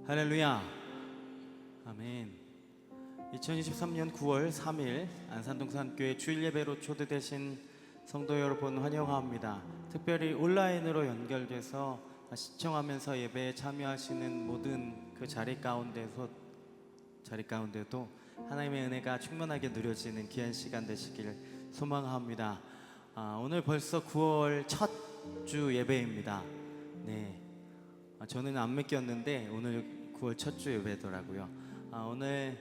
할렐루야. 아멘. 2023년 9월 3일 안산동산교회 주일예배로 초대되신 성도 여러분 환영합니다. 특별히 온라인으로 연결돼서 시청하면서 예배에 참여하시는 모든 그 자리 가운데도 하나님의 은혜가 충만하게 누려지는 귀한 시간 되시길 소망합니다. 오늘 벌써 9월 첫 주 예배입니다. 네, 저는 안 믿겼는데 오늘 9월 첫 주 예배더라고요. 오늘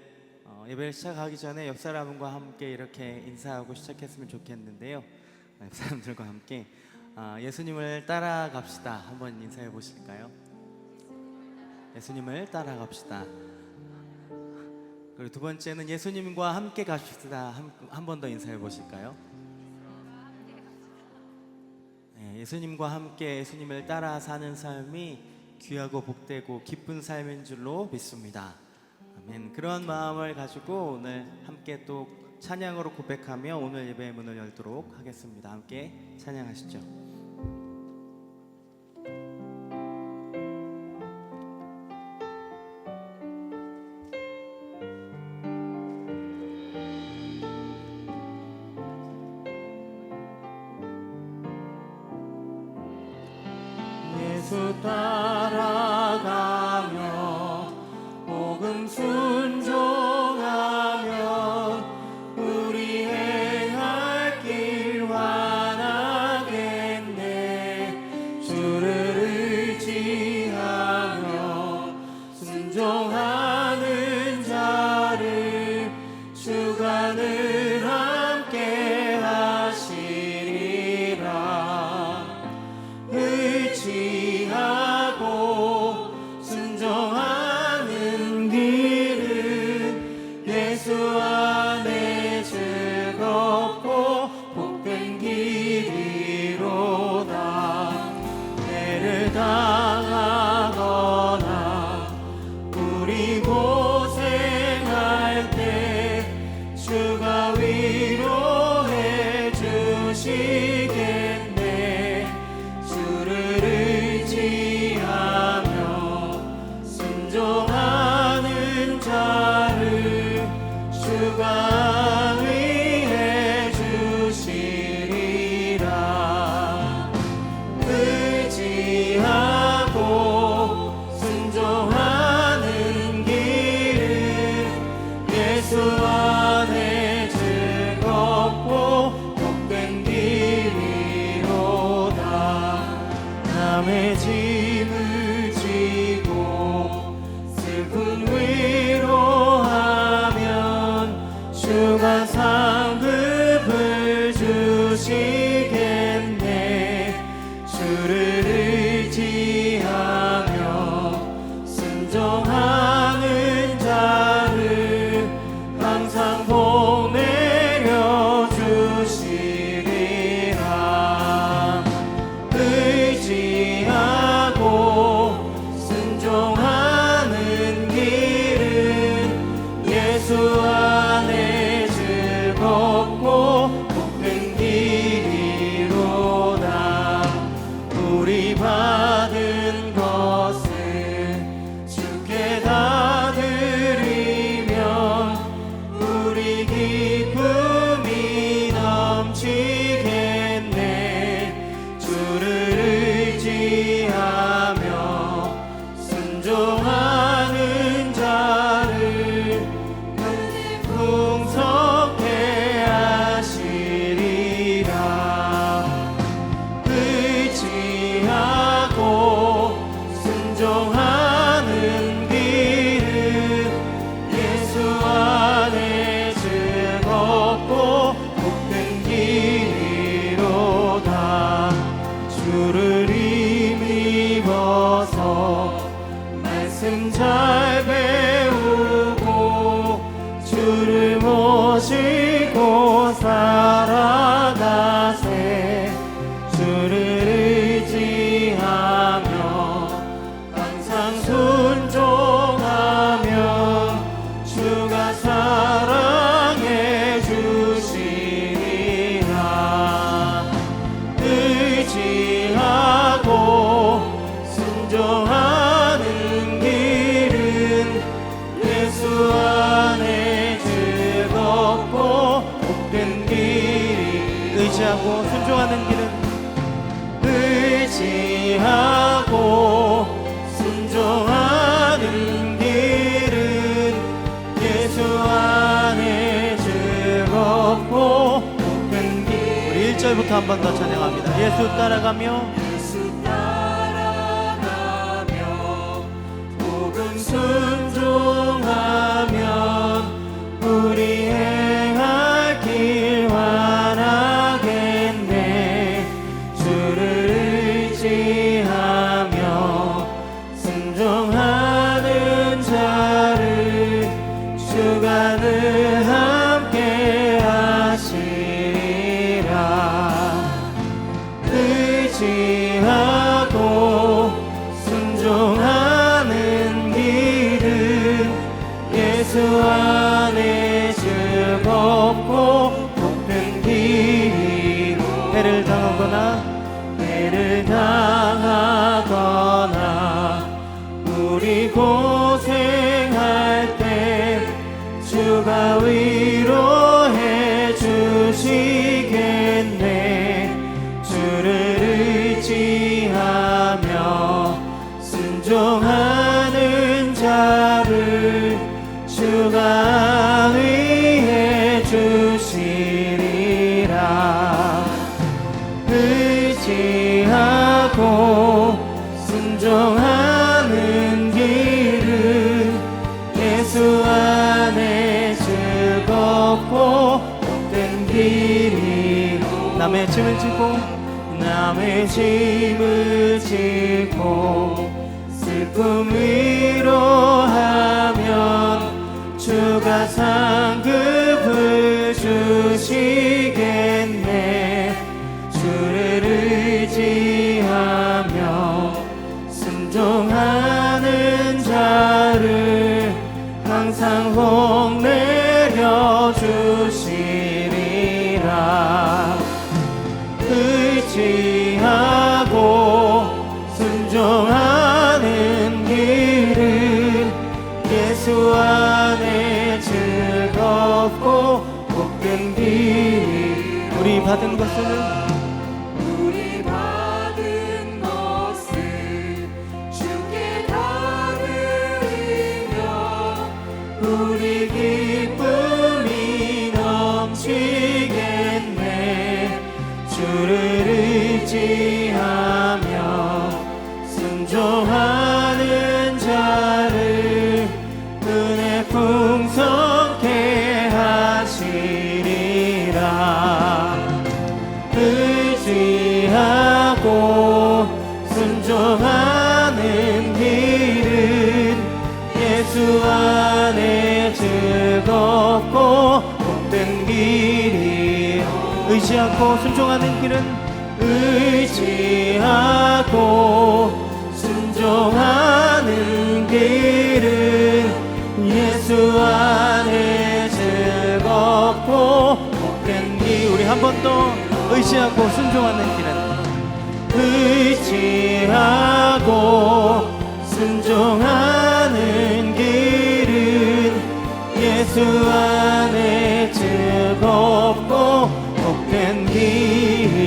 예배를 시작하기 전에 옆 사람과 함께 이렇게 인사하고 시작했으면 좋겠는데요. 옆 사람들과 함께 예수님을 따라갑시다. 한번 인사해 보실까요? 예수님을 따라갑시다. 그리고 두 번째는 예수님과 함께 갑시다. 한 번 더 인사해 보실까요? 네, 예수님과 함께 예수님을 따라 사는 삶이 귀하고 복되고 기쁜 삶인 줄로 믿습니다. 아멘. 그런 마음을 가지고 오늘 함께 또 찬양으로 고백하며 오늘 예배의 문을 열도록 하겠습니다. 함께 찬양하시죠. 예수 따라가며 복음 순종하며 우리 행할 길 환하겠네. 주를 의지하며 순종하는 자를 주가 늘 함께 하시리라. 의지하고 순종하는 길은 예수 안에 즐겁고 복된 길이로다. 해를 당하거나 우리 고생할 때 주가 위로해 주시겠네. 의지하며 순종하는 자를 주가 위해 주시리라. 의지하고 순종하는 길은 예수 안에 즐겁고 복된 길이로다. 남의 짐을 지고 슬픈 위로하면 주가 상급을 주시겠네. 주를 의지하며 순종하는 자를 항상 복 내려 주시리라. 의지하고 순종하는 길은 예수 안에 즐겁고 복된 길이로다. 우리 받은 것을 주께 다 드리면 우리 기쁨이 넘치겠네. 주를 의지하며 순종하는 자를 풍성케 하시리라. 의지하고 순종하는 길은 예수 안에 즐겁고 복된 길이로다. 주를 힘입어서 말씀 잘 배우고 주를 모시고 살아가세. 주를 의지하며 항상 순종하며 주가 사랑해 주시리라. 의지하고 순종하는 길은 1절부터 한 번 더 찬양합니다. 예수 따라가며 복음 순종하면 우리 행할 길 완하겠네. 주를 의지하며 순종하는 자를 주가 늘 함께 하시리라. 의지하고 순종하는 길은 예수 안에 즐겁고 복된 길이로. 해를 당하거나 우리 고생할 때 주가 위로해 주시겠네. 주를 의지하며 순종하는 자를 주가 위해 주시리라. 의지하고 순종하는 길은 예수 안에 즐겁고 복된 길이로. 남의 짐을 지고 슬픔 위로하면 주가 상급을 주시겠네. 주를 의지하며 순종하는 자를 항상 복 내려 주시리라. 의지하고 순종하는 길은 예수 안에 즐겁고 복된 길. 우리 받은 것을 주께 다 드리며 우리 기쁨이 넘치겠네. 주를 의지하며 순종하는 자를 은혜 풍성케 하시리라. 의지하고 순종하는 길은 예수 안에 즐겁고 복된 길이. 의지하고 순종하는 길은 의지하고 순종하는 길은 예수 안에 즐겁고 복된 길. 우리 한 번 더 의지하고 순종하는 길은 의지하고 순종하는 길은 예수 안에 즐겁고 복된 길이로다.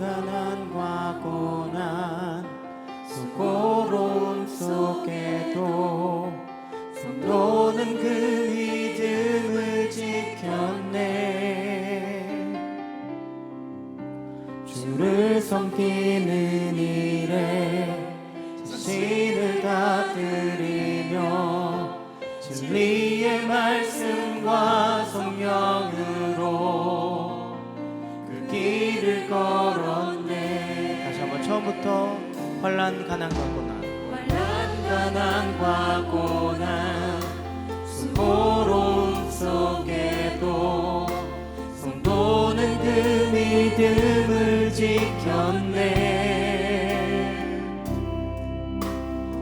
가난과 고난 수고로움 속에도 성도는 그 믿음을 지켰네. 주를 섬기는 일에 자신을 다 드리며 진리의 말씀과 성령으로 그 길을 걸었네. 다시 한번 처음부터. 환난 가난과 고난 수고로움 속에도 성도는 그 믿음을 지켰네.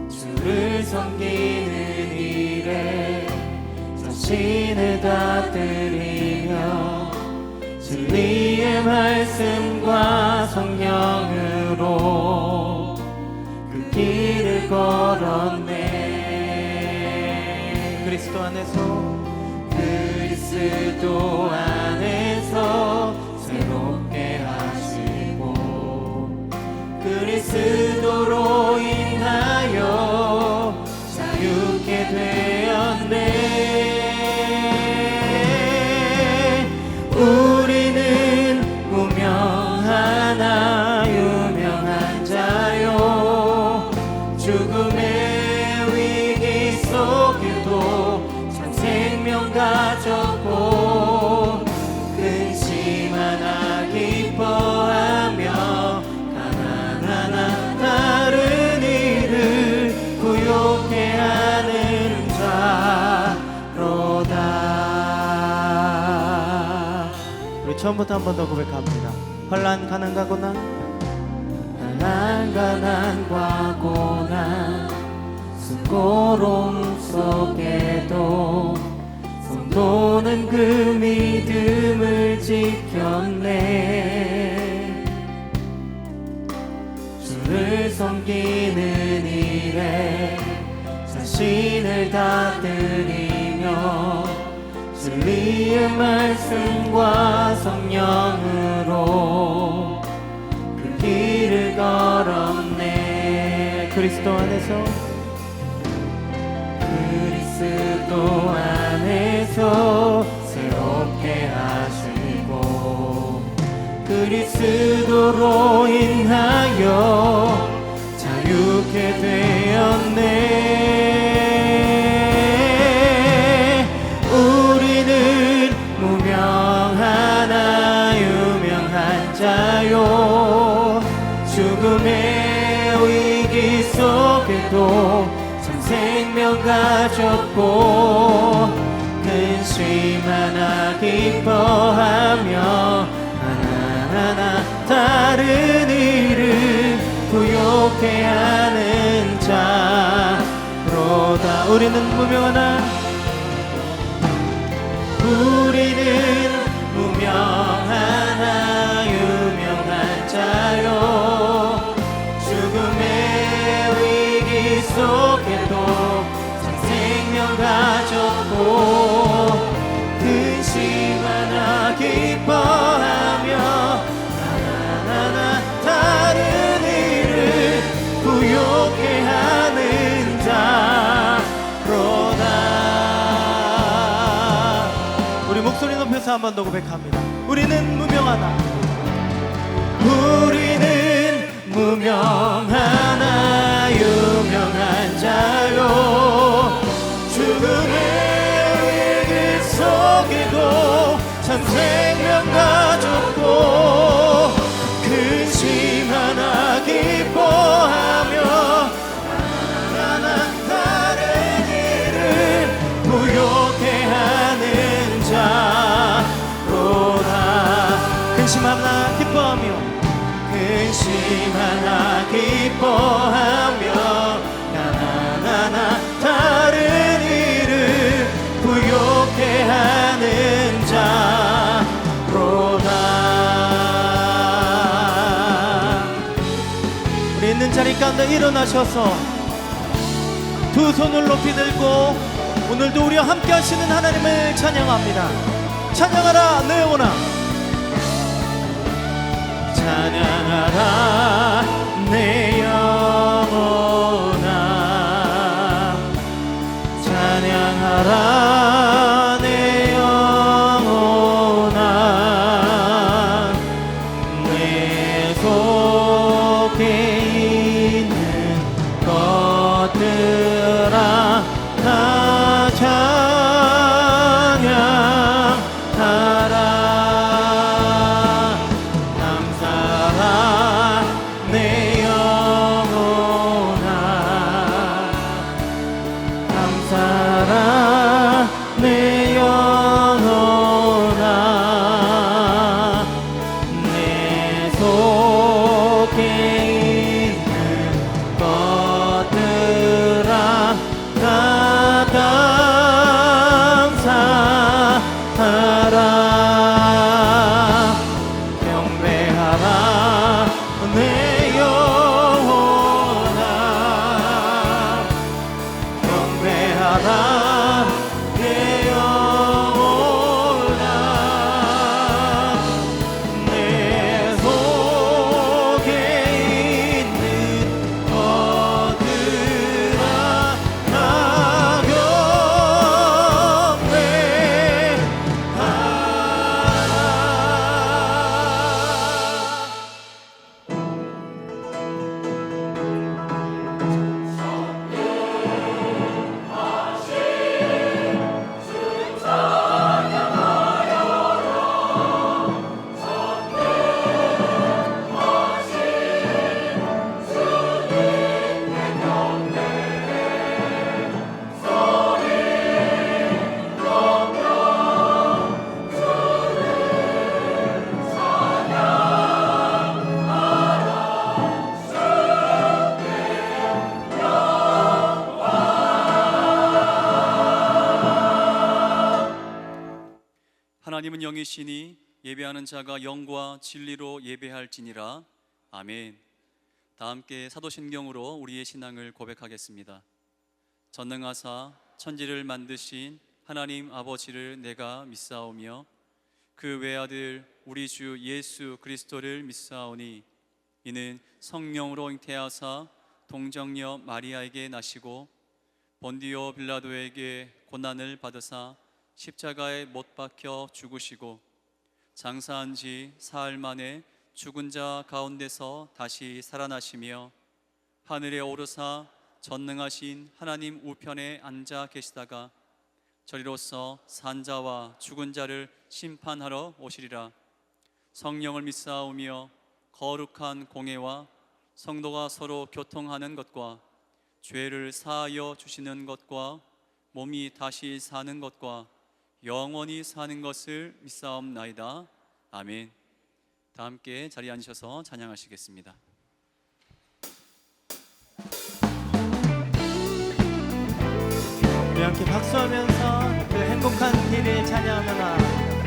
주를 섬기는 일에 자신을 다 드리며 진리의 말씀과 성령으로 그 길을 걸었네. 그리스도 안에서 새롭게 하시고 그리스도로 인하여 자유케 되었네. 우리는 무명하나 유명한 자요 죽음의 위기 속에도 참 생명 가졌고 근심 하나 기뻐하며 가난하나 다른 이를 부욕해 하는 자로다. 우리 처음부터 한 번 더 고백합니다. 환난 가난과 고난 수고로움 속에도 성도는 그 믿음을 지켰네. 주를 섬기는 일에 자신을 다 드리며 진리의 말씀과 성령으로 그 길을 걸었네. 그리스도 안에서 새롭게 하시고 그리스도로 인하여 자유케 되었네. 우리는 무명하나 유명한 자요 죽음의 위기 속에도 참 생명 가졌고 근심 하나 기뻐하며 하나하나 다른 일을 부욕해 하는 자로다. 우리는 무명하나 유명한 자요 죽음의 위기 속에도 참 생명 가졌고 근심 하나 기뻐하며 하나하나 다른 일을 부욕해 하는 자로다. 우리 목소리 높여서 한 번 더 고백합니다. 우리는 무명하나 유명한 자요 죽음의 위기 속에도 참 생명 가졌고 근심 하나 기뻐하며 하나하나 다른 일을 부욕해 하는 자로다. 근심 하나 기뻐하며 하나하나 다른 일을 부욕해 하는 자로다. 우리 있는 자리 가운데 일어나셔서 두 손을 높이 들고 오늘도 우리와 함께 하시는 하나님을 찬양합니다. 찬양하라 내 영혼아, 찬양하라 내 영혼아, 찬양하라 내 영혼아, 내 속에 있는 것들아 다 찬양하라. 감사라 하나님은 영이시니 예배하는 자가 영과 진리로 예배할지니라. 아멘. 다 함께 사도신경으로 우리의 신앙을 고백하겠습니다. 전능하사 천지를 만드신 하나님 아버지를 내가 믿사오며 그 외아들 우리 주 예수 그리스도를 믿사오니 이는 성령으로 잉태하사 동정녀 마리아에게 나시고 본디오 빌라도에게 고난을 받으사 십자가에 못 박혀 죽으시고 장사한 지 사흘 만에 죽은 자 가운데서 다시 살아나시며 하늘에 오르사 전능하신 하나님 우편에 앉아 계시다가 저리로서 산자와 죽은 자를 심판하러 오시리라. 성령을 믿사오며 거룩한 공회와 성도가 서로 교통하는 것과 죄를 사하여 주시는 것과 몸이 다시 사는 것과 영원히 사는 것을 믿사옵나이다. 아멘. 다 함께 자리에 앉으셔서 찬양하시겠습니다. 우리 함께 박수하면서 그 행복한 길을 찬양하며 나아갑니다.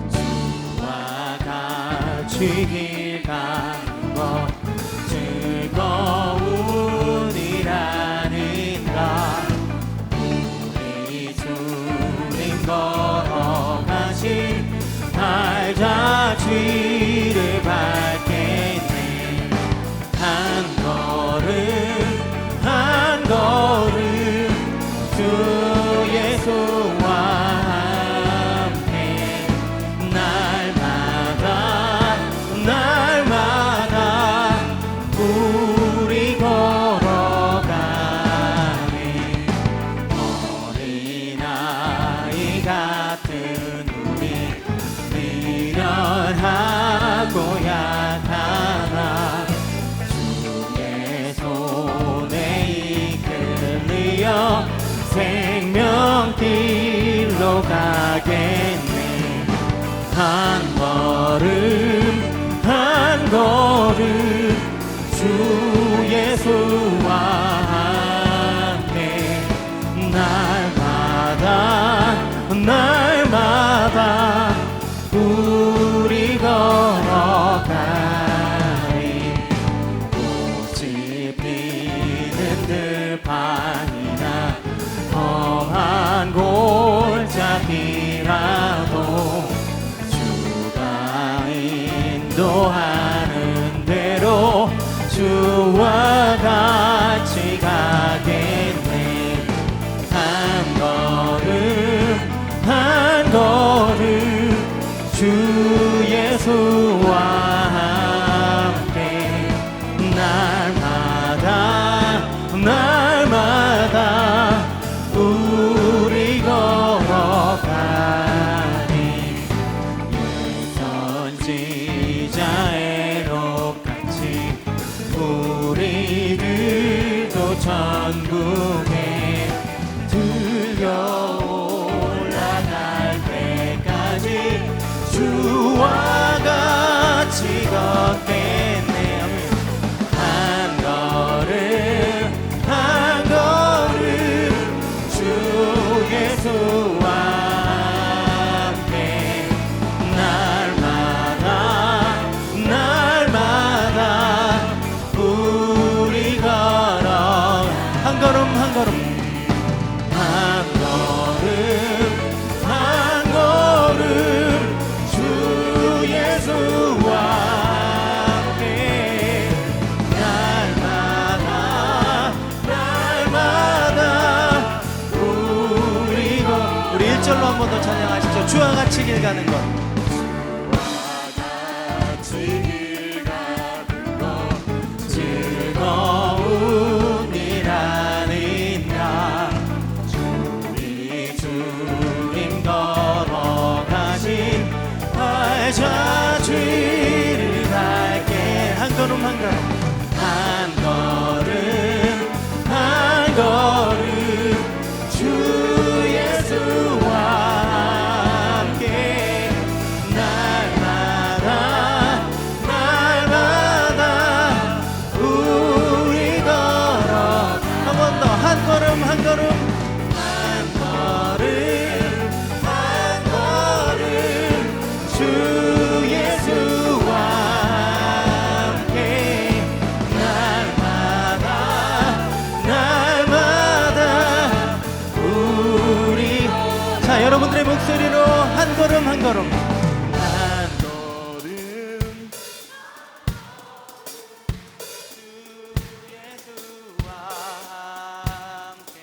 주와 같이 길 가는 것 즐거우니라는가. 우리 주님 걸어가신 발자취를 밟겠네. 한 걸음 한 걸음 주 예수와 함께 날마다 우리 걸어가네. 어린아이 같은 우리 미련하고 약하나 주의 손에 이끌려 생명길로 가겠네. 한 걸음 한 걸음 주 예수와 함께 날마다 우리 걸어가리. 꽃이 피는 들판이나 험한 골짜기라도 주가 인도하는 대로 주와 같이 가겠네. 한 걸음 주 예수와 함께 날마다 우리 걸어가니. 선지자의 록같이 우리들도 천국에 들려 올라갈 때까지 주와 같이 걷겠네. 한 걸음 주 예수와 함께 날마다 우리 걸어. 한 걸음 한 걸음 주 예수와 함께 날마다 우리 1절로 한 번 더 찬양하시죠. 주와 같이 길 가는 것. 즐거우니라는가. 우리 주님 걸어가신 발자취를 밟게. 한 걸음 한 걸음 주 예수와 함께 걸음 한 걸음 예수와 함께.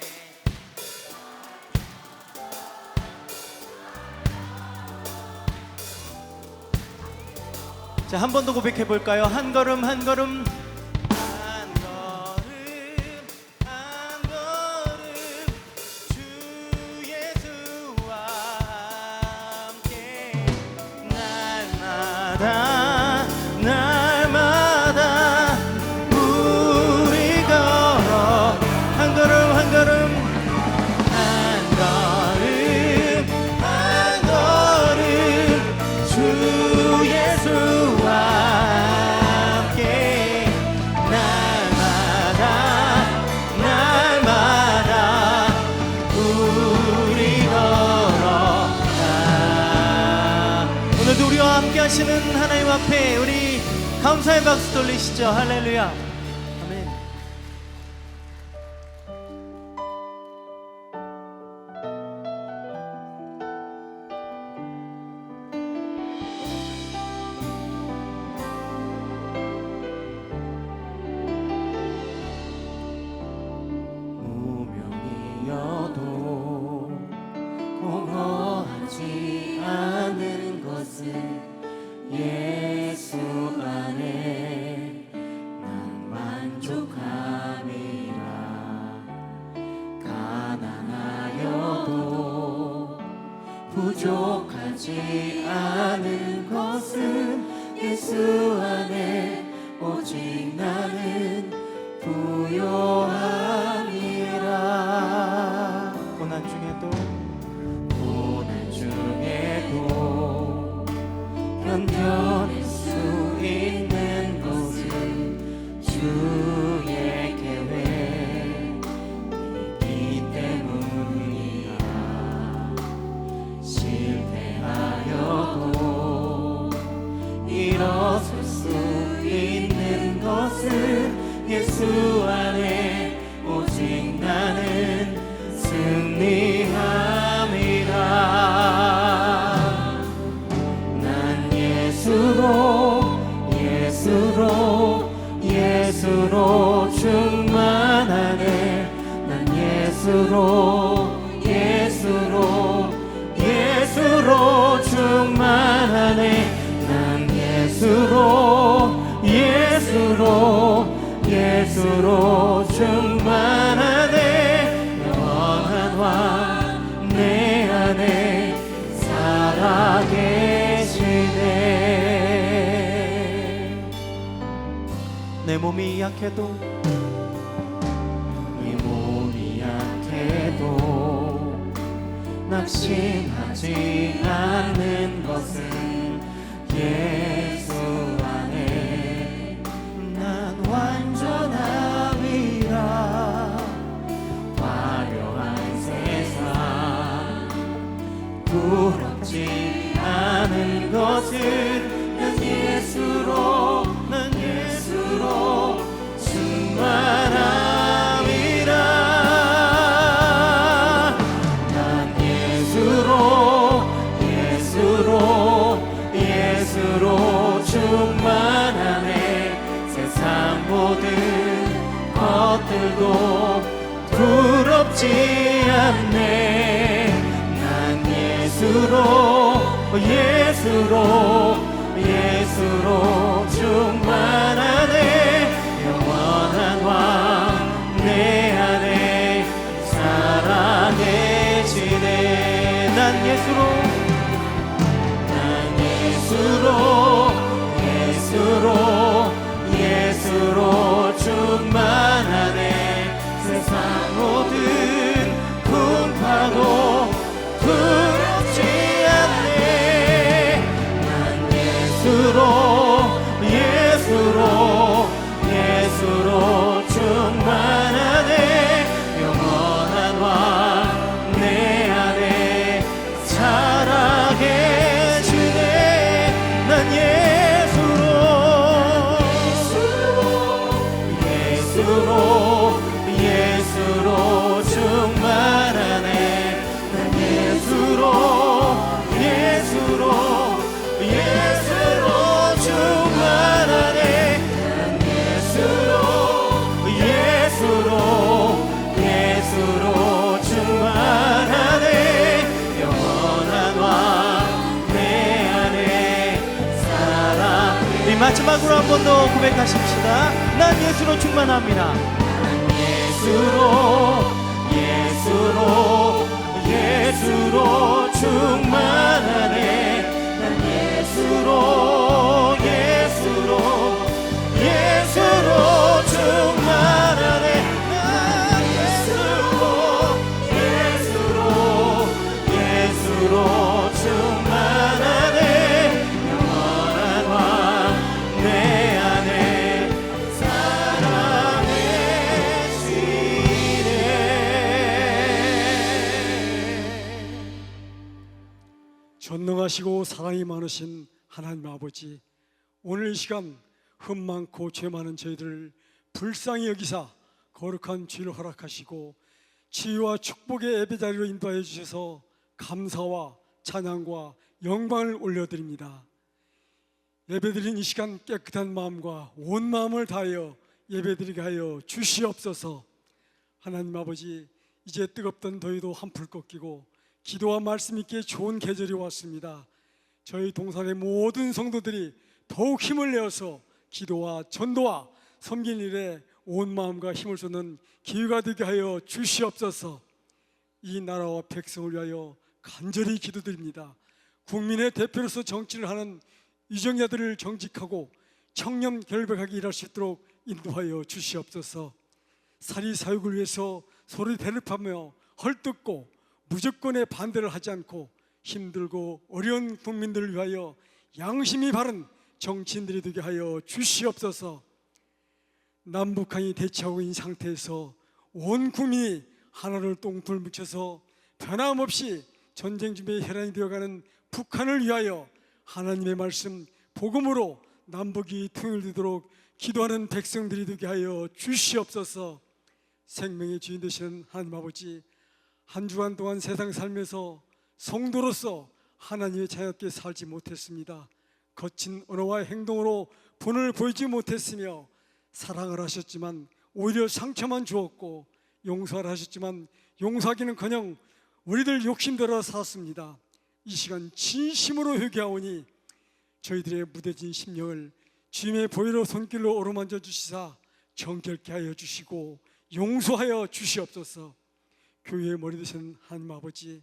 자, 한 번 더 고백해 볼까요? 한 걸음 한 걸음 한 걸음 한 걸음 주 예수와 함께 날마다 날마다 우리 걸어 한 걸음 한 걸음 한 걸음 한 걸음 주 예수와 함께 날마다 날마다 우리 걸어가. 오늘도 우리와 함께 하시는 하나님 앞에 우리 감사의 박수 돌리시죠. 할렐루야. 아멘. 무명이어도 공허하지 않은 것은 예수 안에 난 만족함이라. 가난하여도 부족하지 않은 것은 예수 안에 오직 나는 부요함이라. 고난 중에도 견뎌낼 수 있는 것은 주의 계획이기 때문이라. 실패하여도 일어설 수 있는 것은 예수 안에 오직 나는 승리함이라. 난 예수로 충만하네. 난 예수로 충만하네. 난 예수로 충만하네. 영원한 왕 내 안에 살아계시네. 내 몸이 약해도 낙심하지 않는 것은 예수 안에 난 완전함이라. 화려한 세상 부럽지 않은 것은 난 예수로 충만함이라. 예수로 충만하네. 세상 모든 것들도 부럽지 않네. 난 예수로 충만하네. 영원한 왕 내 안에 살아계시네. 난 예수로 충만하네. 세상 모든 풍파도 두렵지 않네. 난 예수로 충만하네. 영원한 왕 내 안에 살아 마지막으로 한 번 더 고백하십시다. 난 예수로 충만합니다. 난 예수로 충만하네. 난 예수로 충만하네. 난 예수로 충만하네. 영원한 왕 내 안에 살아계시네. 전능하시고 사랑이 많으신 하나님 아버지, 오늘 이 시간 흠 많고 죄 많은 저희들을 불쌍히 여기사 거룩한 죄를 허락하시고 치유와 축복의 예배자리로 인도하여 주셔서 감사와 찬양과 영광을 올려드립니다. 예배드린 이 시간 깨끗한 마음과 온 마음을 다하여 예배드리게 하여 주시옵소서. 하나님 아버지, 이제 뜨겁던 더위도 한풀 꺾이고 기도와 말씀 있게 좋은 계절이 왔습니다. 저희 동산의 모든 성도들이 더욱 힘을 내어서 기도와 전도와 섬기는 일에 온 마음과 힘을 쏟는 기회가 되게 하여 주시옵소서. 이 나라와 백성을 위하여 간절히 기도드립니다. 국민의 대표로서 정치를 하는 유정자들을 정직하고 청렴 결백하게 일할 수 있도록 인도하여 주시옵소서. 사리 사육을 위해서 서로 대립하며 헐뜯고 무조건에 반대를 하지 않고 힘들고 어려운 국민들을 위하여 양심이 바른 정치인들이 되게 하여 주시옵소서. 남북한이 대치하고 있는 상태에서 온 국민이 하나를 똥불 묻혀서 변함없이 전쟁 준비에 혈안이 되어가는 북한을 위하여 하나님의 말씀 복음으로 남북이 통일되도록 기도하는 백성들이 되게 하여 주시옵소서. 생명의 주인 되시는 하나님 아버지, 한 주간 동안 세상 살면서 성도로서 하나님의 자녀답게 살지 못했습니다. 거친 언어와 행동으로 본을 보이지 못했으며 사랑을 하셨지만 오히려 상처만 주었고 용서를 하셨지만 용서하기는커녕 우리들 욕심대로 살았습니다. 이 시간 진심으로 회개하오니 저희들의 무뎌진 심령을 주님의 보혈로 손길로 어루만져 주시사 정결케 하여 주시고 용서하여 주시옵소서. 교회의 머리 되신 하나님 아버지,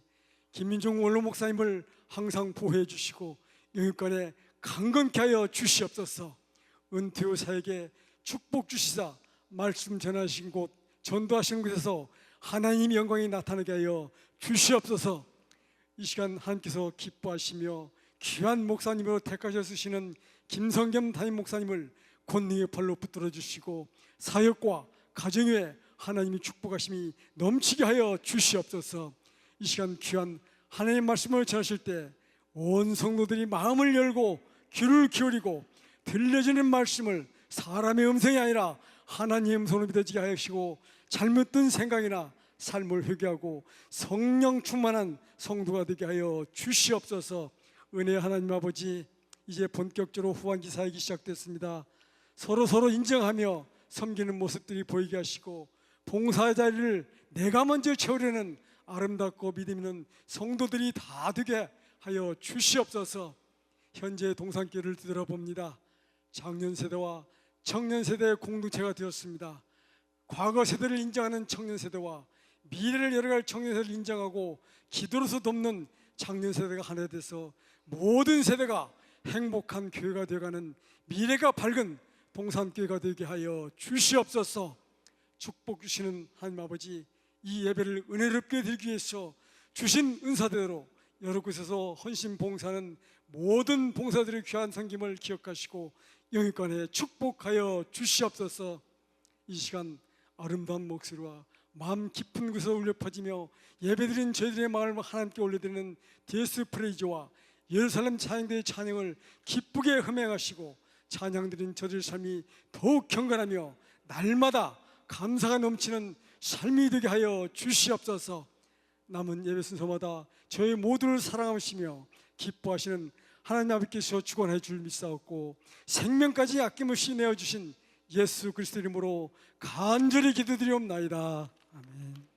김민종 원로 목사님을 항상 보호해 주시고 영육간에 강건케 하여 주시옵소서. 은퇴 후 사역에 축복 주시사 말씀 전하신 곳, 전도하신 곳에서 하나님의 영광이 나타나게 하여 주시옵소서. 이 시간 하나님께서 기뻐하시며 귀한 목사님으로 택하셔 쓰시는 김성겸 담임 목사님을 권능의 팔로 붙들어 주시고 사역과 가정 위에 하나님의 축복하심이 넘치게 하여 주시옵소서. 이 시간 귀한 하나님의 말씀을 전하실 때 온 성도들이 마음을 열고 귀를 기울이고 들려지는 말씀을 사람의 음성이 아니라 하나님의 음성으로 믿어지게 하시고 잘못된 생각이나 삶을 회개하고 성령 충만한 성도가 되게 하여 주시옵소서. 은혜의 하나님 아버지, 이제 본격적으로 후반기 사역이 시작됐습니다. 서로 인정하며 섬기는 모습들이 보이게 하시고 봉사의 자리를 내가 먼저 채우려는 아름답고 믿음 있는 성도들이 다 되게 하여 주시옵소서. 현재 동산교회를 뒤돌아봅니다. 장년 세대와 청년 세대의 공동체가 되었습니다. 과거 세대를 인정하는 청년 세대와 미래를 열어갈 청년 세대를 인정하고 기도로서 돕는 장년 세대가 하나 돼서 모든 세대가 행복한 교회가 되어가는 미래가 밝은 동산교회가 되게 하여 주시옵소서. 축복 주시는 하나님 아버지, 이 예배를 은혜롭게 드리기 위해서 주신 은사대로 여러 곳에서 헌신 봉사하는 모든 봉사들의 귀한 섬김을 기억하시고 영육간에 축복하여 주시옵소서. 이 시간 아름다운 목소리와 마음 깊은 곳에서 울려 퍼지며 예배드린 저희들의 마음을 하나님께 올려드리는 DS 프레이즈와 예루살렘 찬양대의 찬양을 기쁘게 흠행하시고 찬양드린 저들의 삶이 더욱 경건하며 날마다 감사가 넘치는 삶이 되게 하여 주시옵소서. 남은 예배 순서마다 저희 모두를 사랑하시며 기뻐하시는 하나님 아버지께서 주관해 줄 믿사옵고 생명까지 아낌없이 내어주신 예수 그리스도 이름으로 간절히 기도드리옵나이다. 아멘.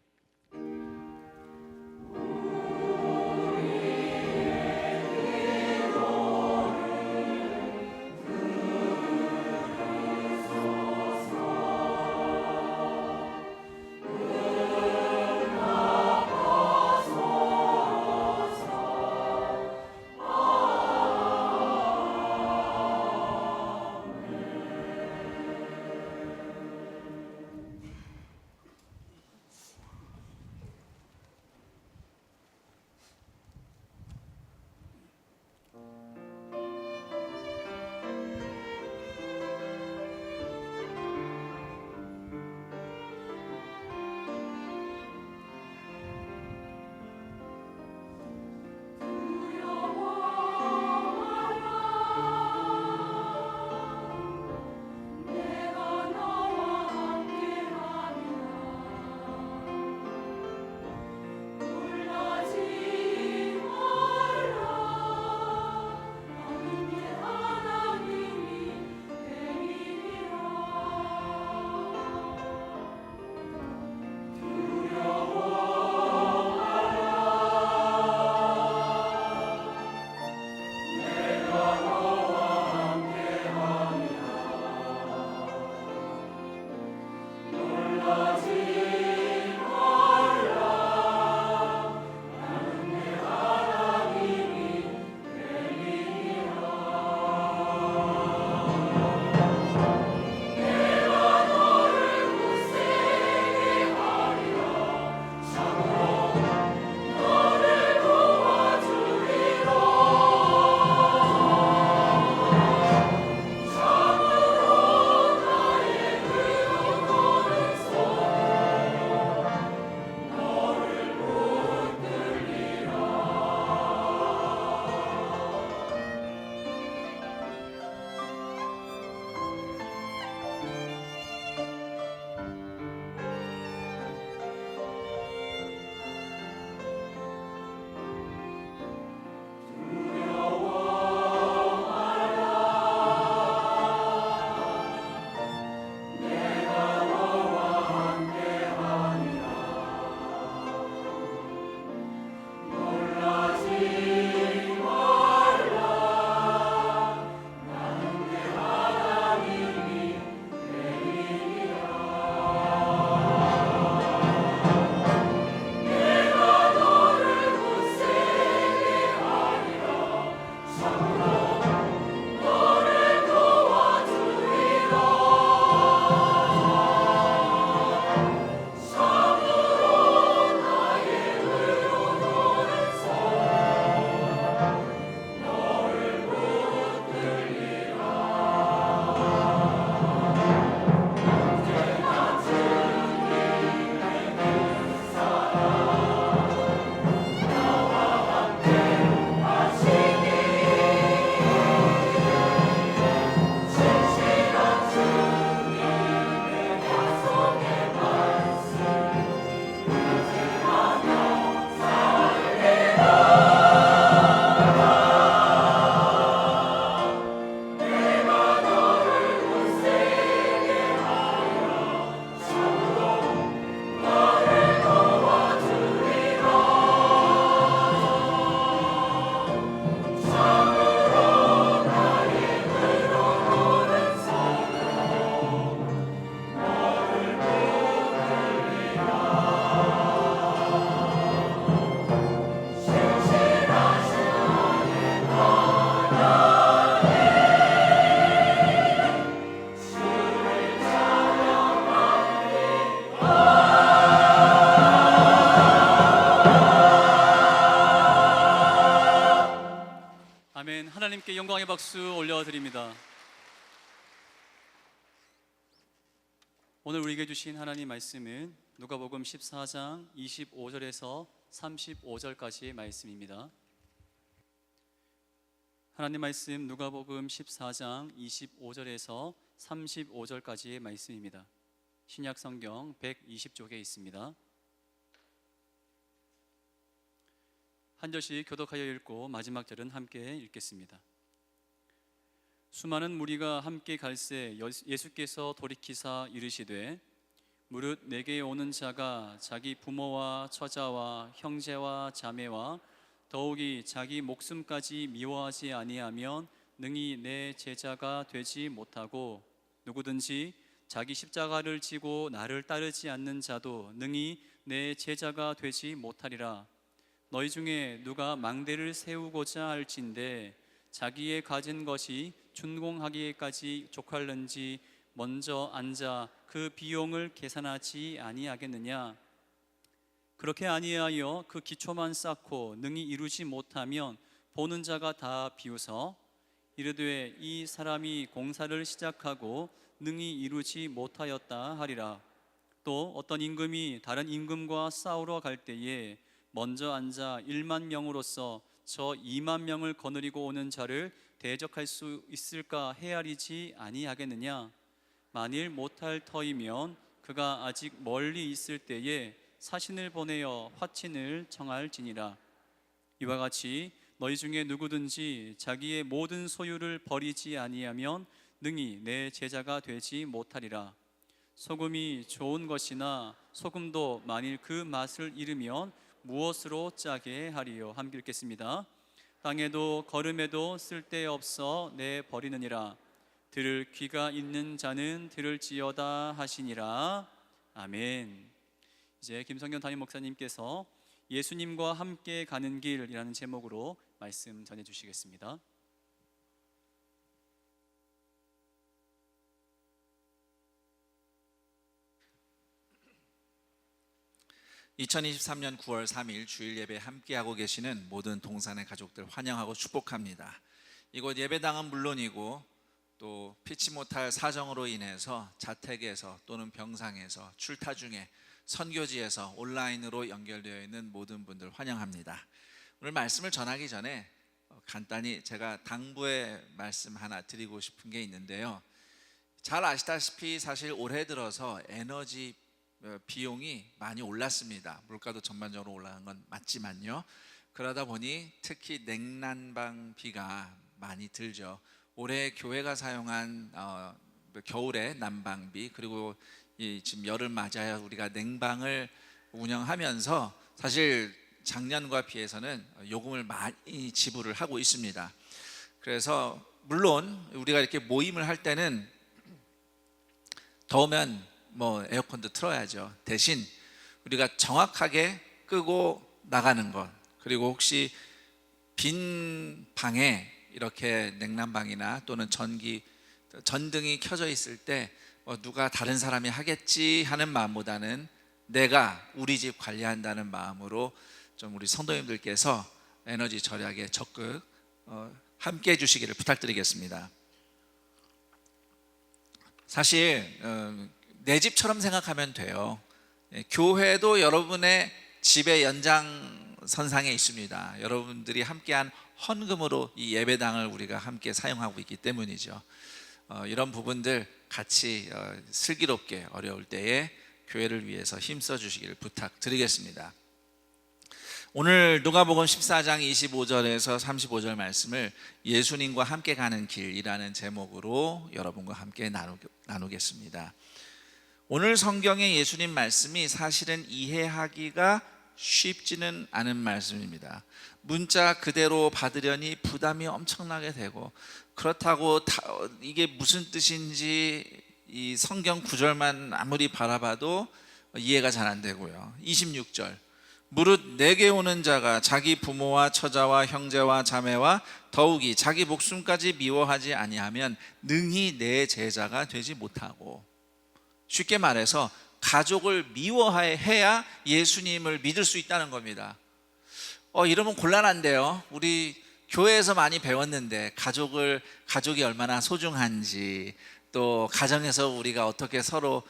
아멘. 하나님께 영광의 박수 올려드립니다. 오늘 우리에게 주신 하나님 말씀은 누가복음 14장 25절에서 35절까지의 말씀입니다. 하나님 말씀 누가복음 14장 25절에서 35절까지의 말씀입니다. 신약 성경 120쪽에 있습니다. 한 절씩 교독하여 읽고 마지막 절은 함께 읽겠습니다. 수많은 무리가 함께 갈새 예수께서 돌이키사 이르시되 무릇 내게 오는 자가 자기 부모와 처자와 형제와 자매와 더욱이 자기 목숨까지 미워하지 아니하면 능히 내 제자가 되지 못하고 누구든지 자기 십자가를 지고 나를 따르지 않는 자도 능히 내 제자가 되지 못하리라. 너희 중에 누가 망대를 세우고자 할진대 자기의 가진 것이 준공하기에까지 족할는지 먼저 앉아 그 비용을 계산하지 아니하겠느냐. 그렇게 아니하여 그 기초만 쌓고 능히 이루지 못하면 보는 자가 다 비웃어 이르되 이 사람이 공사를 시작하고 능히 이루지 못하였다 하리라. 또 어떤 임금이 다른 임금과 싸우러 갈 때에 먼저 앉아 1만 명으로서 저 2만 명을 거느리고 오는 자를 대적할 수 있을까 헤아리지 아니하겠느냐. 만일 못할 터이면 그가 아직 멀리 있을 때에 사신을 보내어 화친을 청할지니라. 이와 같이 너희 중에 누구든지 자기의 모든 소유를 버리지 아니하면 능히 내 제자가 되지 못하리라. 소금이 좋은 것이나 소금도 만일 그 맛을 잃으면 무엇으로 짜게 하리요. 함께 읽겠습니다. 땅에도 걸음에도 쓸데없어 내 버리느니라. 들을 귀가 있는 자는 들을지어다 하시니라. 아멘. 이제 김성현 담임 목사님께서 예수님과 함께 가는 길이라는 제목으로 말씀 전해 주시겠습니다. 2023년 9월 3일 주일 예배 함께하고 계시는 모든 동산의 가족들 환영하고 축복합니다. 이곳 예배당은 물론이고 또 피치 못할 사정으로 인해서 자택에서 또는 병상에서 출타 중에 선교지에서 온라인으로 연결되어 있는 모든 분들 환영합니다. 오늘 말씀을 전하기 전에 간단히 제가 당부의 말씀 하나 드리고 싶은 게 있는데요. 잘 아시다시피 사실 올해 들어서 에너지 비용이 많이 올랐습니다. 물가도 전반적으로 올라간 건 맞지만요. 그러다 보니 특히 냉난방비가 많이 들죠. 올해 교회가 사용한 겨울에 난방비 그리고 지금 열을 맞아야 우리가 냉방을 운영하면서 사실 작년과 비해서는 요금을 많이 지불을 하고 있습니다. 그래서 물론 우리가 이렇게 모임을 할 때는 더우면 에어컨도 틀어야죠. 대신 우리가 정확하게 끄고 나가는 것, 그리고 혹시 빈 방에 이렇게 냉난방이나 또는 전등이 켜져 있을 때 누가 다른 사람이 하겠지 하는 마음보다는 내가 우리 집 관리한다는 마음으로 좀 우리 성도님들께서 에너지 절약에 적극 함께 해주시기를 부탁드리겠습니다. 사실 내 집처럼 생각하면 돼요. 교회도 여러분의 집의 연장선상에 있습니다. 여러분들이 함께한 헌금으로 이 예배당을 우리가 함께 사용하고 있기 때문이죠. 이런 부분들 같이 슬기롭게 어려울 때에 교회를 위해서 힘써 주시기를 부탁드리겠습니다. 오늘 누가복음 14장 25절에서 35절 말씀을 예수님과 함께 가는 길이라는 제목으로 여러분과 함께 나누겠습니다. 오늘 성경의 예수님 말씀이 사실은 이해하기가 쉽지는 않은 말씀입니다. 문자 그대로 받으려니 부담이 엄청나게 되고, 그렇다고 이게 무슨 뜻인지 이 성경 구절만 아무리 바라봐도 이해가 잘 안 되고요. 26절 무릇 내게 오는 자가 자기 부모와 처자와 형제와 자매와 더욱이 자기 목숨까지 미워하지 아니하면 능히 내 제자가 되지 못하고, 쉽게 말해서 가족을 미워해야 예수님을 믿을 수 있다는 겁니다. 이러면 곤란한데요. 우리 교회에서 많이 배웠는데 가족이 얼마나 소중한지, 또 가정에서 우리가 어떻게 서로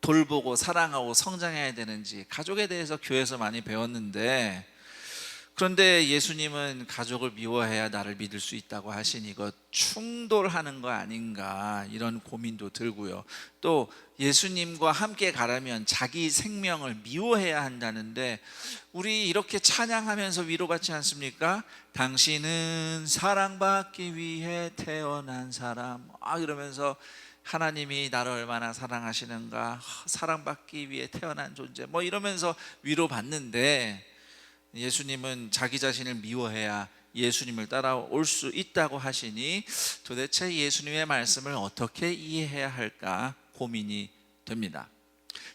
돌보고 사랑하고 성장해야 되는지 가족에 대해서 교회에서 많이 배웠는데, 그런데 예수님은 가족을 미워해야 나를 믿을 수 있다고 하시니 이거 충돌하는 거 아닌가, 이런 고민도 들고요. 또 예수님과 함께 가려면 자기 생명을 미워해야 한다는데, 우리 이렇게 찬양하면서 위로받지 않습니까? 당신은 사랑받기 위해 태어난 사람, 이러면서 하나님이 나를 얼마나 사랑하시는가, 사랑받기 위해 태어난 존재, 이러면서 위로받는데, 예수님은 자기 자신을 미워해야 예수님을 따라올 수 있다고 하시니 도대체 예수님의 말씀을 어떻게 이해해야 할까 고민이 됩니다.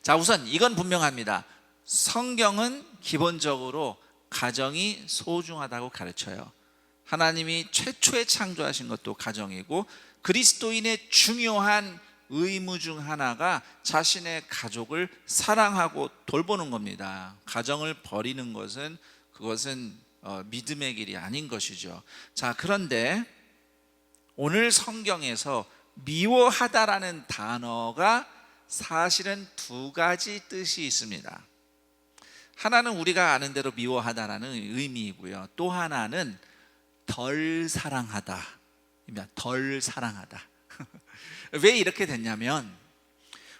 자, 우선 이건 분명합니다. 성경은 기본적으로 가정이 소중하다고 가르쳐요. 하나님이 최초에 창조하신 것도 가정이고, 그리스도인의 중요한 의무 중 하나가 자신의 가족을 사랑하고 돌보는 겁니다. 가정을 버리는 것은 그것은 믿음의 길이 아닌 것이죠. 자, 그런데 오늘 성경에서 미워하다라는 단어가 사실은 두 가지 뜻이 있습니다. 하나는 우리가 아는 대로 미워하다라는 의미이고요, 또 하나는 덜 사랑하다, 덜 사랑하다. 왜 이렇게 됐냐면,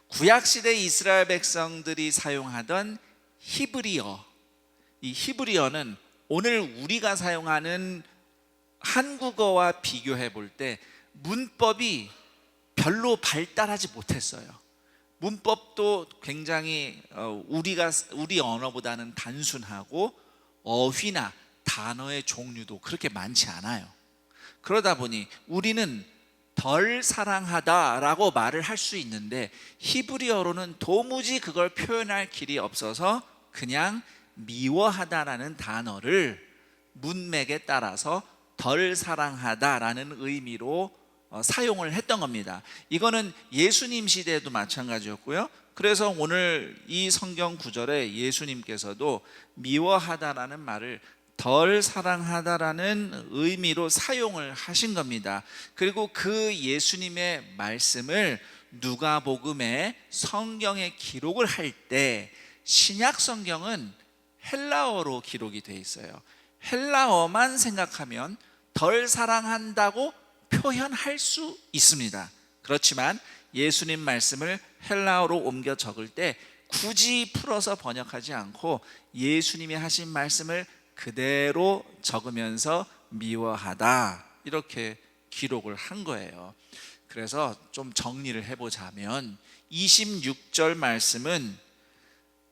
구약시대 이스라엘 백성들이 사용하던 히브리어, 이 히브리어는 오늘 우리가 사용하는 한국어와 비교해 볼 때 문법이 별로 발달하지 못했어요. 문법도 굉장히 우리 언어보다는 단순하고, 어휘나 단어의 종류도 그렇게 많지 않아요. 그러다 보니 우리는 덜 사랑하다라고 말을 할 수 있는데, 히브리어로는 도무지 그걸 표현할 길이 없어서 그냥 미워하다라는 단어를 문맥에 따라서 덜 사랑하다라는 의미로 사용을 했던 겁니다. 이거는 예수님 시대에도 마찬가지였고요. 그래서 오늘 이 성경 구절에 예수님께서도 미워하다라는 말을 덜 사랑하다라는 의미로 사용을 하신 겁니다. 그리고 그 예수님의 말씀을 누가복음에 성경에 기록을 할 때 신약 성경은 헬라어로 기록이 돼 있어요. 헬라어만 생각하면 덜 사랑한다고 표현할 수 있습니다. 그렇지만 예수님 말씀을 헬라어로 옮겨 적을 때 굳이 풀어서 번역하지 않고 예수님이 하신 말씀을 그대로 적으면서 미워하다, 이렇게 기록을 한 거예요. 그래서 좀 정리를 해보자면 26절 말씀은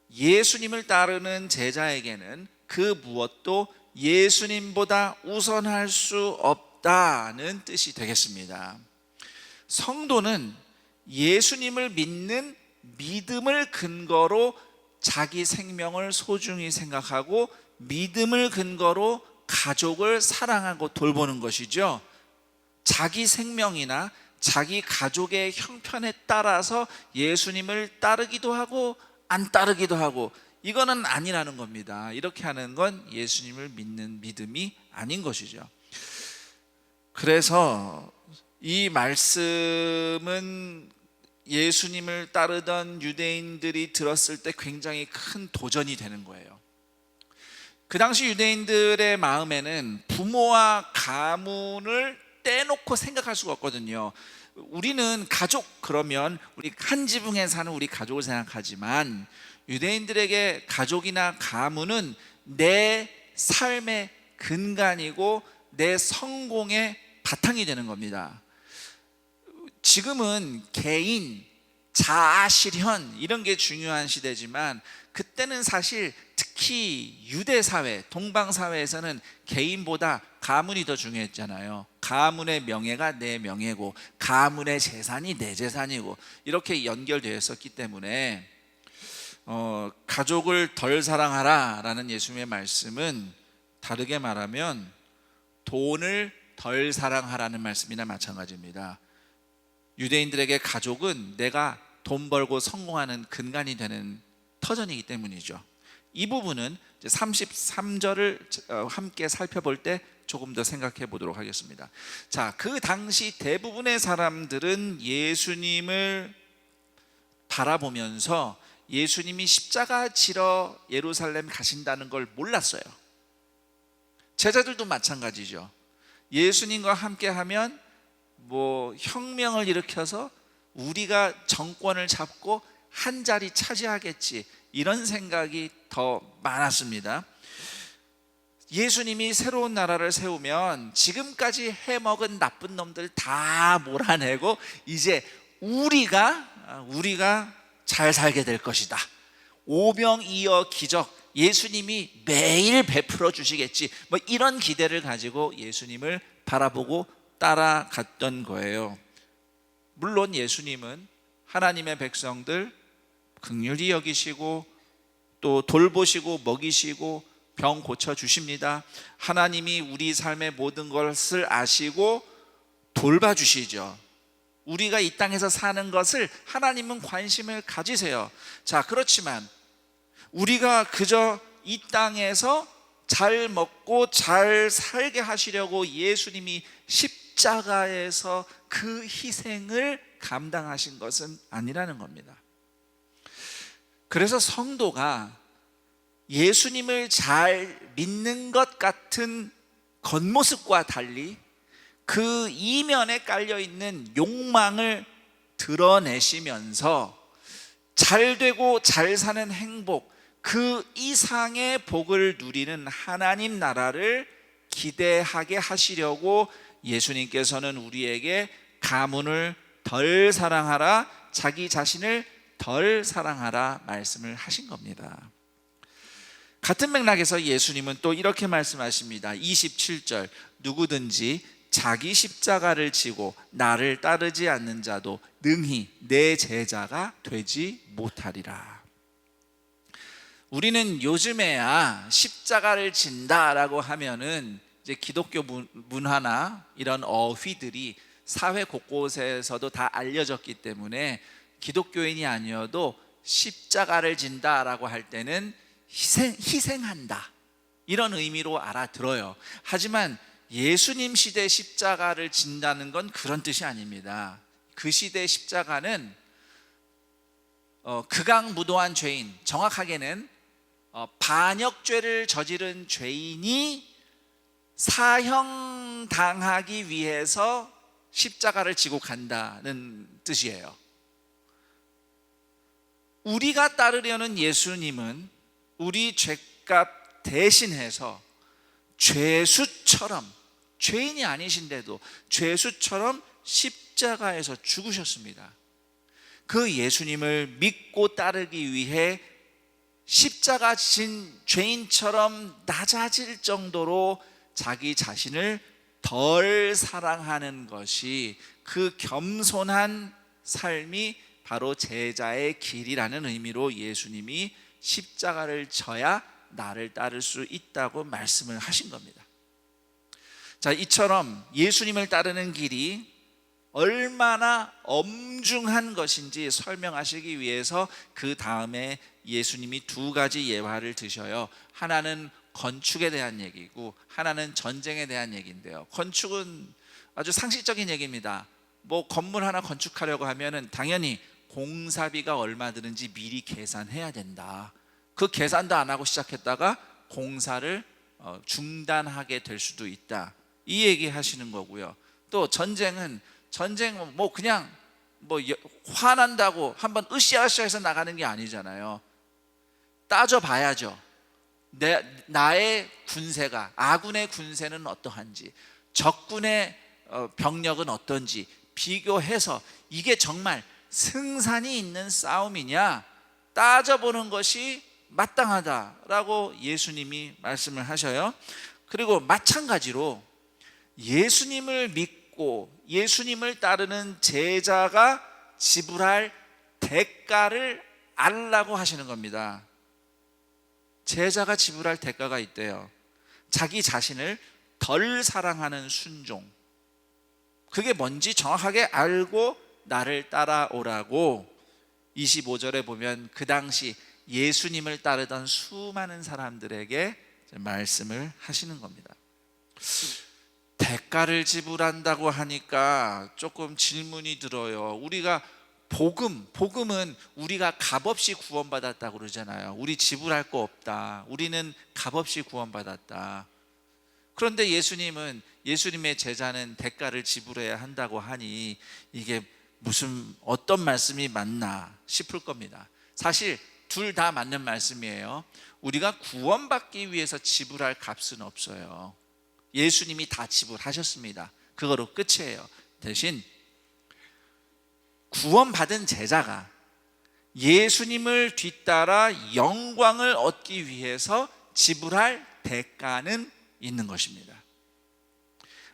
예수님을 따르는 제자에게는 그 무엇도 예수님보다 우선할 수 없다는 뜻이 되겠습니다. 성도는 예수님을 믿는 믿음을 근거로 자기 생명을 소중히 생각하고, 믿음을 근거로 가족을 사랑하고 돌보는 것이죠. 자기 생명이나 자기 가족의 형편에 따라서 예수님을 따르기도 하고 안 따르기도 하고, 이거는 아니라는 겁니다. 이렇게 하는 건 예수님을 믿는 믿음이 아닌 것이죠. 그래서 이 말씀은 예수님을 따르던 유대인들이 들었을 때 굉장히 큰 도전이 되는 거예요. 그 당시 유대인들의 마음에는 부모와 가문을 떼놓고 생각할 수가 없거든요. 우리는 가족, 그러면 우리 한 지붕에 사는 우리 가족을 생각하지만, 유대인들에게 가족이나 가문은 내 삶의 근간이고 내 성공의 바탕이 되는 겁니다. 지금은 개인, 자아 실현, 이런 게 중요한 시대지만, 그때는 사실 특히 유대 사회, 동방 사회에서는 개인보다 가문이 더 중요했잖아요. 가문의 명예가 내 명예고, 가문의 재산이 내 재산이고, 이렇게 연결되어 있었기 때문에 가족을 덜 사랑하라 라는 예수님의 말씀은 다르게 말하면 돈을 덜 사랑하라는 말씀이나 마찬가지입니다. 유대인들에게 가족은 내가 돈 벌고 성공하는 근간이 되는 터전이기 때문이죠. 이 부분은 33절을 함께 살펴볼 때 조금 더 생각해 보도록 하겠습니다. 자, 그 당시 대부분의 사람들은 예수님을 바라보면서 예수님이 십자가 지러 예루살렘 가신다는 걸 몰랐어요. 제자들도 마찬가지죠. 예수님과 함께 하면 뭐 혁명을 일으켜서 우리가 정권을 잡고 한 자리 차지하겠지, 이런 생각이 더 많았습니다. 예수님이 새로운 나라를 세우면 지금까지 해먹은 나쁜 놈들 다 몰아내고 이제 우리가 잘 살게 될 것이다. 오병이어 기적 예수님이 매일 베풀어 주시겠지, 뭐 이런 기대를 가지고 예수님을 바라보고 따라갔던 거예요. 물론 예수님은 하나님의 백성들 긍휼히 여기시고 또 돌보시고 먹이시고 병 고쳐주십니다. 하나님이 우리 삶의 모든 것을 아시고 돌봐주시죠. 우리가 이 땅에서 사는 것을 하나님은 관심을 가지세요. 자, 그렇지만 우리가 그저 이 땅에서 잘 먹고 잘 살게 하시려고 예수님이 십자가에서 그 희생을 감당하신 것은 아니라는 겁니다. 그래서 성도가 예수님을 잘 믿는 것 같은 겉모습과 달리 그 이면에 깔려있는 욕망을 드러내시면서 잘 되고 잘 사는 행복, 그 이상의 복을 누리는 하나님 나라를 기대하게 하시려고 예수님께서는 우리에게 가문을 덜 사랑하라, 자기 자신을 덜 사랑하라 말씀을 하신 겁니다. 같은 맥락에서 예수님은 또 이렇게 말씀하십니다. 27절, 누구든지 자기 십자가를 지고 나를 따르지 않는 자도 능히 내 제자가 되지 못하리라. 우리는 요즘에야 십자가를 진다라고 하면은 이제 기독교 문화나 이런 어휘들이 사회 곳곳에서도 다 알려졌기 때문에 기독교인이 아니어도 십자가를 진다라고 할 때는 희생한다, 이런 의미로 알아들어요. 하지만 예수님 시대 십자가를 진다는 건 그런 뜻이 아닙니다. 그 시대 십자가는 극악무도한 죄인, 정확하게는 반역죄를 저지른 죄인이 사형당하기 위해서 십자가를 지고 간다는 뜻이에요. 우리가 따르려는 예수님은 우리 죄값 대신해서 죄수처럼, 죄인이 아니신데도 죄수처럼 십자가에서 죽으셨습니다. 그 예수님을 믿고 따르기 위해 십자가 진 죄인처럼 낮아질 정도로 자기 자신을 덜 사랑하는 것이, 그 겸손한 삶이 바로 제자의 길이라는 의미로 예수님이 십자가를 져야 나를 따를 수 있다고 말씀을 하신 겁니다. 자, 이처럼 예수님을 따르는 길이 얼마나 엄중한 것인지 설명하시기 위해서 그 다음에 예수님이 두 가지 예화를 드셔요. 하나는 건축에 대한 얘기고 하나는 전쟁에 대한 얘기인데요. 건축은 아주 상식적인 얘기입니다. 뭐 건물 하나 건축하려고 하면은 당연히 공사비가 얼마 드는지 미리 계산해야 된다. 그 계산도 안 하고 시작했다가 공사를 중단하게 될 수도 있다, 이 얘기 하시는 거고요. 또 전쟁은 뭐 그냥 뭐 화난다고 한번 으쌰으쌰해서 나가는 게 아니잖아요. 따져봐야죠. 나의 군세가, 아군의 군세는 어떠한지, 적군의 병력은 어떤지 비교해서 이게 정말 승산이 있는 싸움이냐 따져보는 것이 마땅하다라고 예수님이 말씀을 하셔요. 그리고 마찬가지로 예수님을 믿고 예수님을 따르는 제자가 지불할 대가를 알라고 하시는 겁니다. 제자가 지불할 대가가 있대요. 자기 자신을 덜 사랑하는 순종, 그게 뭔지 정확하게 알고 나를 따라오라고 25절에 보면 그 당시 예수님을 따르던 수많은 사람들에게 말씀을 하시는 겁니다. 대가를 지불한다고 하니까 조금 질문이 들어요. 우리가 복음은 우리가 값없이 구원받았다고 그러잖아요. 우리 지불할 거 없다. 우리는 값없이 구원받았다. 그런데 예수님은, 예수님의 제자는 대가를 지불해야 한다고 하니 이게 무슨 어떤 말씀이 맞나 싶을 겁니다. 사실 둘 다 맞는 말씀이에요. 우리가 구원받기 위해서 지불할 값은 없어요. 예수님이 다 지불하셨습니다. 그거로 끝이에요. 대신 구원받은 제자가 예수님을 뒤따라 영광을 얻기 위해서 지불할 대가는 있는 것입니다.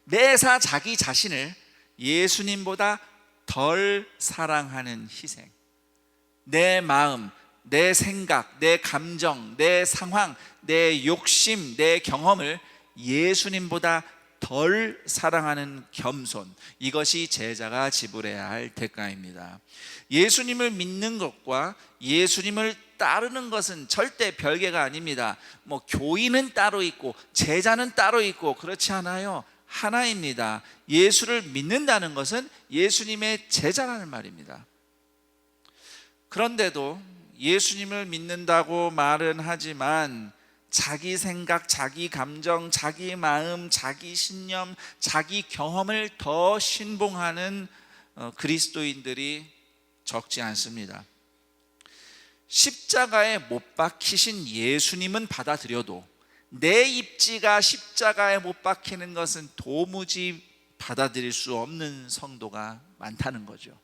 매사 자기 자신을 예수님보다 덜 사랑하는 희생, 내 마음, 내 생각, 내 감정, 내 상황, 내 욕심, 내 경험을 예수님보다 덜 사랑하는 겸손, 이것이 제자가 지불해야 할 대가입니다. 예수님을 믿는 것과 예수님을 따르는 것은 절대 별개가 아닙니다. 뭐 교인은 따로 있고 제자는 따로 있고 그렇지 않아요. 하나입니다. 예수를 믿는다는 것은 예수님의 제자라는 말입니다. 그런데도 예수님을 믿는다고 말은 하지만 자기 생각, 자기 감정, 자기 마음, 자기 신념, 자기 경험을 더 신봉하는 그리스도인들이 적지 않습니다. 십자가에 못 박히신 예수님은 받아들여도 내 입지가 십자가에 못 박히는 것은 도무지 받아들일 수 없는 성도가 많다는 거죠.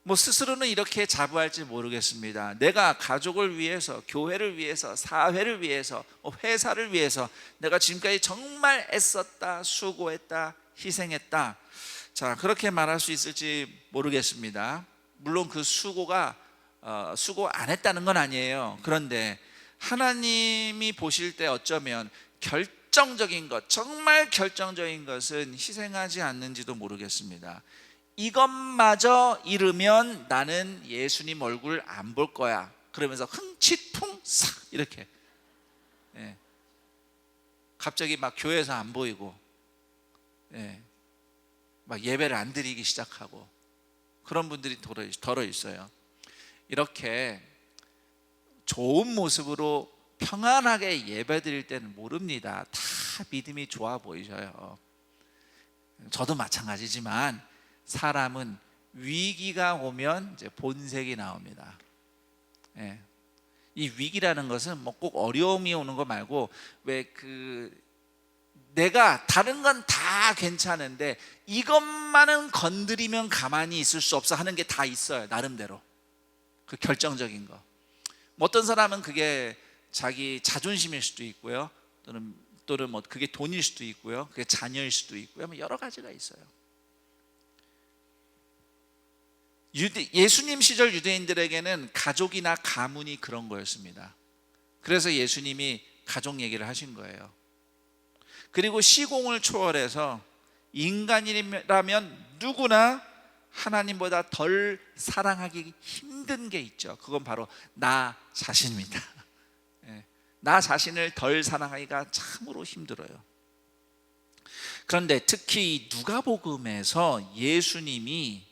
뭐 스스로는 이렇게 자부할지 모르겠습니다. 내가 가족을 위해서, 교회를 위해서, 사회를 위해서, 회사를 위해서 내가 지금까지 정말 애썼다, 수고했다, 희생했다. 자, 그렇게 말할 수 있을지 모르겠습니다. 물론 그 수고가 수고 안 했다는 건 아니에요. 그런데 하나님이 보실 때 어쩌면 결정적인 것, 정말 결정적인 것은 희생하지 않는지도 모르겠습니다. 이것마저 잃으면 나는 예수님 얼굴 안 볼 거야. 그러면서 흥칫풍싹 이렇게 갑자기 막 교회에서 안 보이고 막 예배를 안 드리기 시작하고 그런 분들이 덜어 있어요. 이렇게 좋은 모습으로 평안하게 예배 드릴 때는 모릅니다. 다 믿음이 좋아 보이셔요. 저도 마찬가지지만 사람은 위기가 오면 이제 본색이 나옵니다. 이 위기라는 것은 뭐 꼭 어려움이 오는 거 말고 왜 내가 다른 건 다 괜찮은데 이것만은 건드리면 가만히 있을 수 없어 하는 게 다 있어요. 나름대로 그 결정적인 거. 뭐 어떤 사람은 그게 자기 자존심일 수도 있고요. 또는 뭐 그게 돈일 수도 있고요. 그게 자녀일 수도 있고요. 뭐 여러 가지가 있어요. 예수님 시절 유대인들에게는 가족이나 가문이 그런 거였습니다. 그래서 예수님이 가족 얘기를 하신 거예요. 그리고 시공을 초월해서 인간이라면 누구나 하나님보다 덜 사랑하기 힘든 게 있죠. 그건 바로 나 자신입니다. 나 자신을 덜 사랑하기가 참으로 힘들어요. 그런데 특히 누가복음에서 예수님이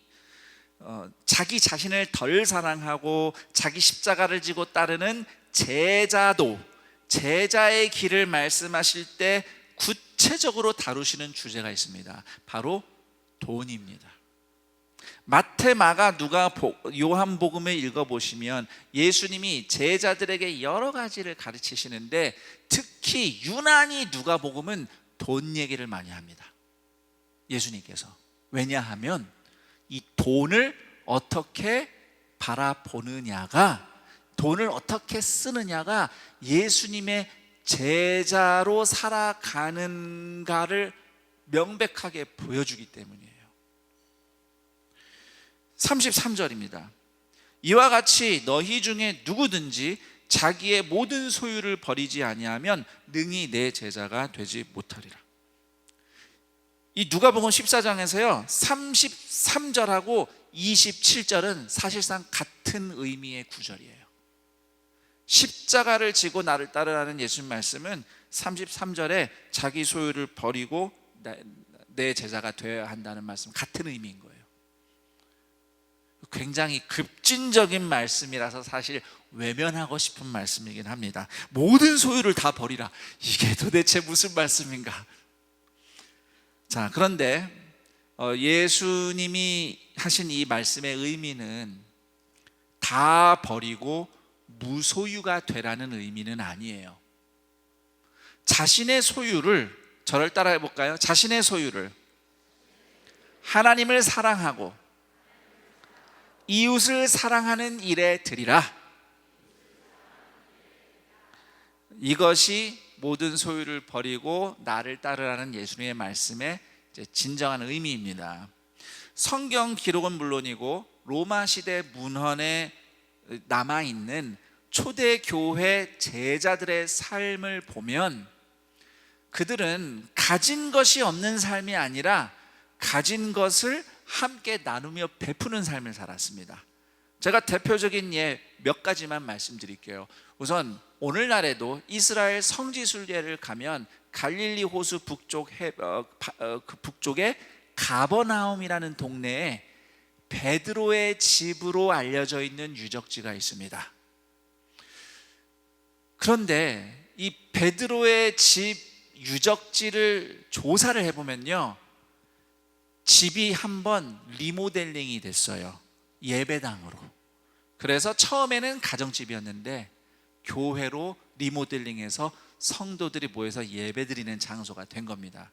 자기 자신을 덜 사랑하고 자기 십자가를 지고 따르는 제자의 길을 말씀하실 때 구체적으로 다루시는 주제가 있습니다. 바로 돈입니다. 마태, 마가, 누가, 요한복음을 읽어보시면 예수님이 제자들에게 여러 가지를 가르치시는데 특히 유난히 누가복음은 돈 얘기를 많이 합니다. 예수님께서. 왜냐하면 이 돈을 어떻게 바라보느냐가, 돈을 어떻게 쓰느냐가 예수님의 제자로 살아가는가를 명백하게 보여주기 때문이에요. 33절입니다. 이와 같이 너희 중에 누구든지 자기의 모든 소유를 버리지 아니하면 능히 내 제자가 되지 못하리라. 이 누가복음 14장에서요 33절하고 27절은 사실상 같은 의미의 구절이에요. 십자가를 지고 나를 따르라는 예수님 말씀은 33절에 자기 소유를 버리고 내 제자가 되어야 한다는 말씀 같은 의미인 거예요. 굉장히 급진적인 말씀이라서 사실 외면하고 싶은 말씀이긴 합니다. 모든 소유를 다 버리라. 이게 도대체 무슨 말씀인가? 자, 그런데 예수님이 하신 이 말씀의 의미는 다 버리고 무소유가 되라는 의미는 아니에요. 자신의 소유를, 저를 따라해 볼까요? 자신의 소유를 하나님을 사랑하고 이웃을 사랑하는 일에 드리라. 이것이 모든 소유를 버리고 나를 따르라는 예수님의 말씀의 진정한 의미입니다. 성경 기록은 물론이고 로마 시대 문헌에 남아있는 초대교회 제자들의 삶을 보면 그들은 가진 것이 없는 삶이 아니라 가진 것을 함께 나누며 베푸는 삶을 살았습니다. 제가 대표적인 예 몇 가지만 말씀드릴게요. 우선 오늘날에도 이스라엘 성지순례를 가면 갈릴리 호수 북쪽의 가버나움이라는 동네에 베드로의 집으로 알려져 있는 유적지가 있습니다. 그런데 이 베드로의 집 유적지를 조사를 해보면요, 집이 한번 리모델링이 됐어요. 예배당으로. 그래서 처음에는 가정집이었는데 교회로 리모델링해서 성도들이 모여서 예배드리는 장소가 된 겁니다.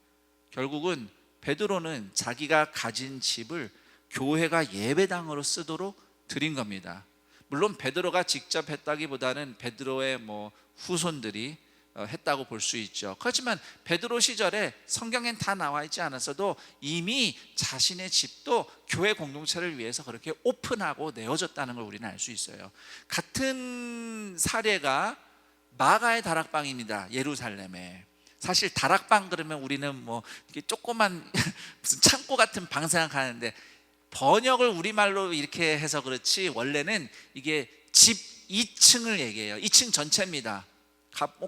결국은 베드로는 자기가 가진 집을 교회가 예배당으로 쓰도록 드린 겁니다. 물론 베드로가 직접 했다기보다는 베드로의 후손들이 했다고 볼 수 있죠. 그렇지만 베드로 시절에 성경엔 다 나와 있지 않았어도 이미 자신의 집도 교회 공동체를 위해서 그렇게 오픈하고 내어줬다는 걸 우리는 알 수 있어요. 같은 사례가 마가의 다락방입니다. 예루살렘에. 사실 다락방 그러면 우리는 이렇게 조그만 무슨 창고 같은 방 생각하는데 번역을 우리말로 이렇게 해서 그렇지 원래는 이게 집 2층을 얘기해요. 2층 전체입니다.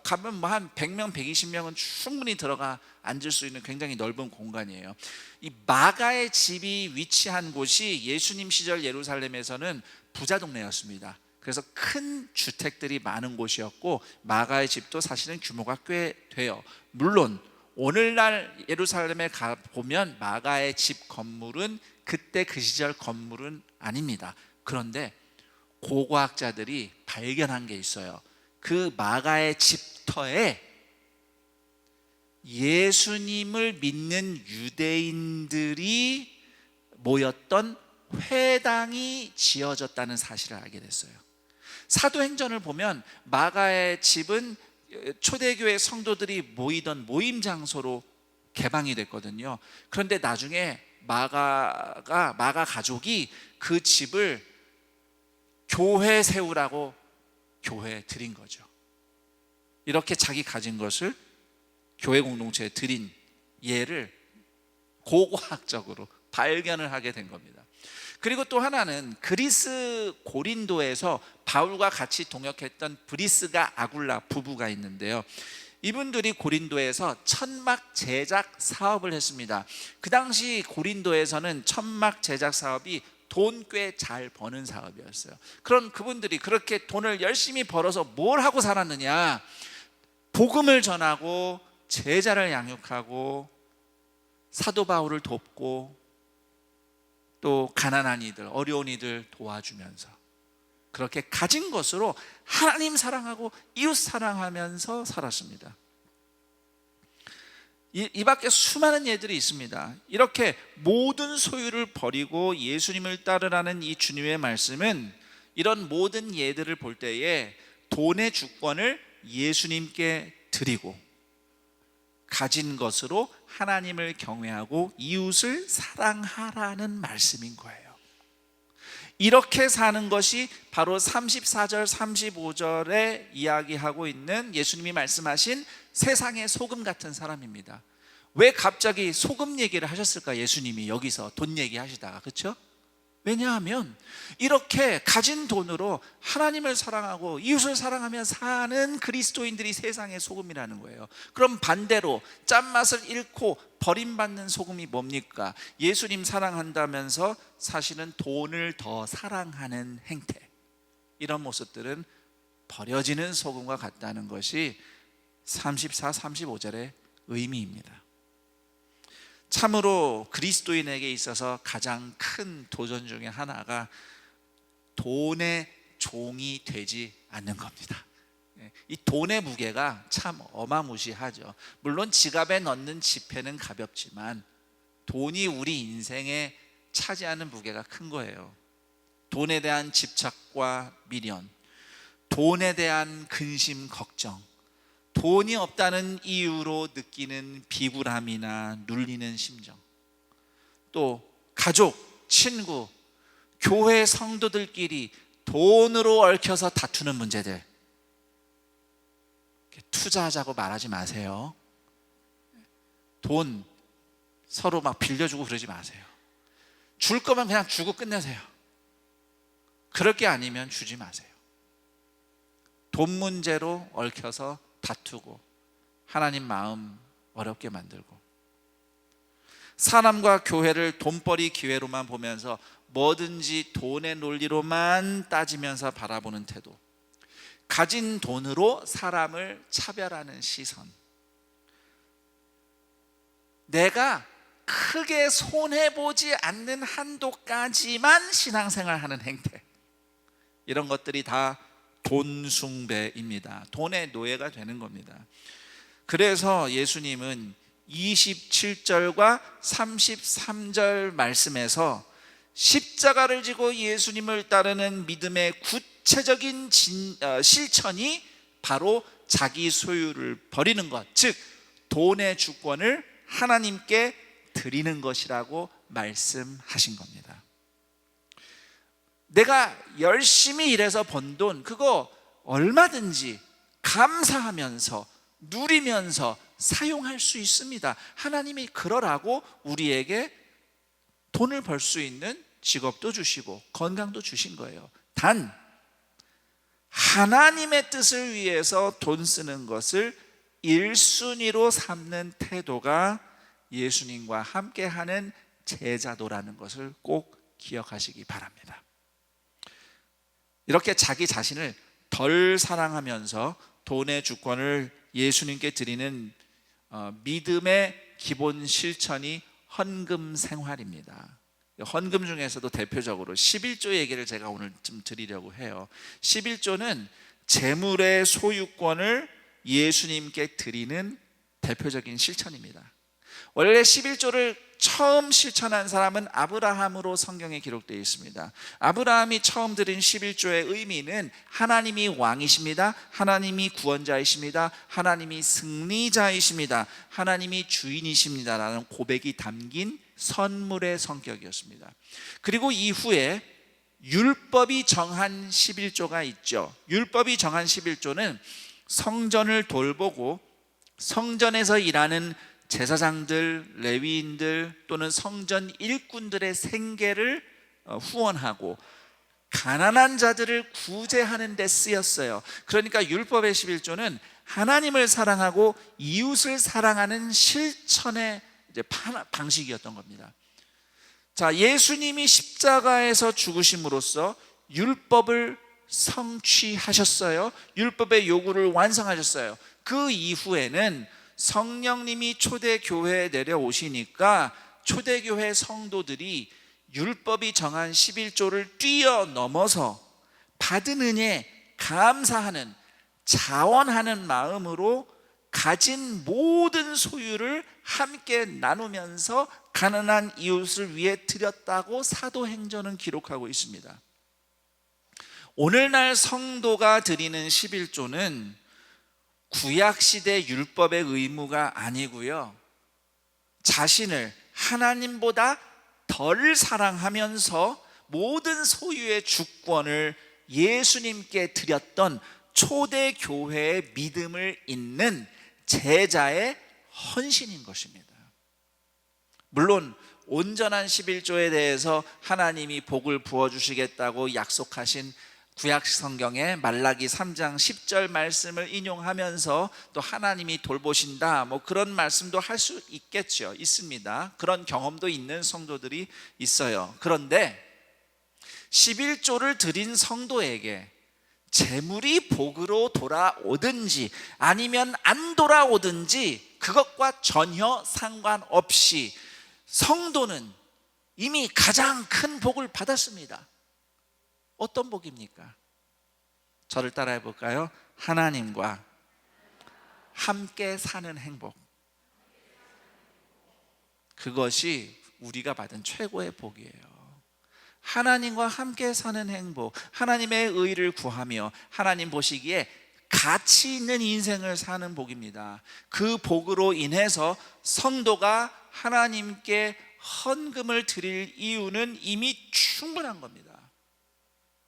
가면 한 100명, 120명은 충분히 들어가 앉을 수 있는 굉장히 넓은 공간이에요. 이 마가의 집이 위치한 곳이 예수님 시절 예루살렘에서는 부자 동네였습니다. 그래서 큰 주택들이 많은 곳이었고 마가의 집도 사실은 규모가 꽤 돼요. 물론 오늘날 예루살렘에 가보면 마가의 집 건물은 그때 그 시절 건물은 아닙니다. 그런데 고고학자들이 발견한 게 있어요. 그 마가의 집터에 예수님을 믿는 유대인들이 모였던 회당이 지어졌다는 사실을 알게 됐어요. 사도행전을 보면 마가의 집은 초대교회 성도들이 모이던 모임 장소로 개방이 됐거든요. 그런데 나중에 마가 가족이 그 집을 교회 세우라고 교회에 드린 거죠. 이렇게 자기 가진 것을 교회 공동체에 드린 예를 고고학적으로 발견을 하게 된 겁니다. 그리고 또 하나는 그리스 고린도에서 바울과 같이 동역했던 브리스가 아굴라 부부가 있는데요. 이분들이 고린도에서 천막 제작 사업을 했습니다. 그 당시 고린도에서는 천막 제작 사업이 돈 꽤 잘 버는 사업이었어요. 그런 그분들이 그렇게 돈을 열심히 벌어서 뭘 하고 살았느냐? 복음을 전하고 제자를 양육하고 사도 바울을 돕고 또 가난한 이들, 어려운 이들 도와주면서 그렇게 가진 것으로 하나님 사랑하고 이웃 사랑하면서 살았습니다. 이 밖에 수많은 예들이 있습니다. 이렇게 모든 소유를 버리고 예수님을 따르라는 이 주님의 말씀은 이런 모든 예들을 볼 때에 돈의 주권을 예수님께 드리고 가진 것으로 하나님을 경외하고 이웃을 사랑하라는 말씀인 거예요. 이렇게 사는 것이 바로 34절 35절에 이야기하고 있는 예수님이 말씀하신 세상의 소금 같은 사람입니다. 왜 갑자기 소금 얘기를 하셨을까? 예수님이 여기서 돈 얘기하시다가, 그렇죠? 왜냐하면 이렇게 가진 돈으로 하나님을 사랑하고 이웃을 사랑하며 사는 그리스도인들이 세상의 소금이라는 거예요. 그럼 반대로 짠맛을 잃고 버림받는 소금이 뭡니까? 예수님 사랑한다면서 사실은 돈을 더 사랑하는 행태. 이런 모습들은 버려지는 소금과 같다는 것이 34, 35절의 의미입니다. 참으로 그리스도인에게 있어서 가장 큰 도전 중에 하나가 돈의 종이 되지 않는 겁니다. 이 돈의 무게가 참 어마무시하죠. 물론 지갑에 넣는 지폐는 가볍지만 돈이 우리 인생에 차지하는 무게가 큰 거예요. 돈에 대한 집착과 미련, 돈에 대한 근심, 걱정, 돈이 없다는 이유로 느끼는 비굴함이나 눌리는 심정, 또 가족, 친구, 교회 성도들끼리 돈으로 얽혀서 다투는 문제들, 투자하자고 말하지 마세요. 돈 서로 막 빌려주고 그러지 마세요. 줄 거면 그냥 주고 끝내세요. 그럴 게 아니면 주지 마세요. 돈 문제로 얽혀서 다투고 하나님 마음 어렵게 만들고, 사람과 교회를 돈벌이 기회로만 보면서 뭐든지 돈의 논리로만 따지면서 바라보는 태도, 가진 돈으로 사람을 차별하는 시선, 내가 크게 손해보지 않는 한도까지만 신앙생활하는 행태, 이런 것들이 다 돈 숭배입니다. 돈의 노예가 되는 겁니다. 그래서 예수님은 27절과 33절 말씀에서 십자가를 지고 예수님을 따르는 믿음의 구체적인 실천이 바로 자기 소유를 버리는 것, 즉 돈의 주권을 하나님께 드리는 것이라고 말씀하신 겁니다. 내가 열심히 일해서 번 돈, 그거 얼마든지 감사하면서 누리면서 사용할 수 있습니다. 하나님이 그러라고 우리에게 돈을 벌 수 있는 직업도 주시고 건강도 주신 거예요. 단 하나님의 뜻을 위해서 돈 쓰는 것을 1순위로 삼는 태도가 예수님과 함께하는 제자도라는 것을 꼭 기억하시기 바랍니다. 이렇게 자기 자신을 덜 사랑하면서 돈의 주권을 예수님께 드리는 믿음의 기본 실천이 헌금 생활입니다. 헌금 중에서도 대표적으로 11조 얘기를 제가 오늘 좀 드리려고 해요. 11조는 재물의 소유권을 예수님께 드리는 대표적인 실천입니다. 원래 11조를 처음 실천한 사람은 아브라함으로 성경에 기록되어 있습니다. 아브라함이 처음 드린 11조의 의미는 하나님이 왕이십니다, 하나님이 구원자이십니다, 하나님이 승리자이십니다, 하나님이 주인이십니다 라는 고백이 담긴 선물의 성격이었습니다. 그리고 이후에 율법이 정한 11조가 있죠. 율법이 정한 11조는 성전을 돌보고 성전에서 일하는 제사장들, 레위인들 또는 성전 일꾼들의 생계를 후원하고 가난한 자들을 구제하는 데 쓰였어요. 그러니까 율법의 11조는 하나님을 사랑하고 이웃을 사랑하는 실천의 방식이었던 겁니다. 자, 예수님이 십자가에서 죽으심으로써 율법을 성취하셨어요. 율법의 요구를 완성하셨어요. 그 이후에는 성령님이 초대교회에 내려오시니까 초대교회 성도들이 율법이 정한 11조를 뛰어넘어서 받은 은혜에 감사하는, 자원하는 마음으로 가진 모든 소유를 함께 나누면서 가난한 이웃을 위해 드렸다고 사도행전은 기록하고 있습니다. 오늘날 성도가 드리는 11조는 구약시대 율법의 의무가 아니고요, 자신을 하나님보다 덜 사랑하면서 모든 소유의 주권을 예수님께 드렸던 초대교회의 믿음을 잇는 제자의 헌신인 것입니다. 물론 온전한 11조에 대해서 하나님이 복을 부어주시겠다고 약속하신 구약 성경의 말라기 3장 10절 말씀을 인용하면서 또 하나님이 돌보신다 뭐 그런 말씀도 할 수 있겠죠. 있습니다. 그런 경험도 있는 성도들이 있어요. 그런데 11조를 드린 성도에게 재물이 복으로 돌아오든지 아니면 안 돌아오든지 그것과 전혀 상관없이 성도는 이미 가장 큰 복을 받았습니다. 어떤 복입니까? 저를 따라해 볼까요? 하나님과 함께 사는 행복. 그것이 우리가 받은 최고의 복이에요. 하나님과 함께 사는 행복, 하나님의 의를 구하며 하나님 보시기에 가치 있는 인생을 사는 복입니다. 그 복으로 인해서 성도가 하나님께 헌금을 드릴 이유는 이미 충분한 겁니다.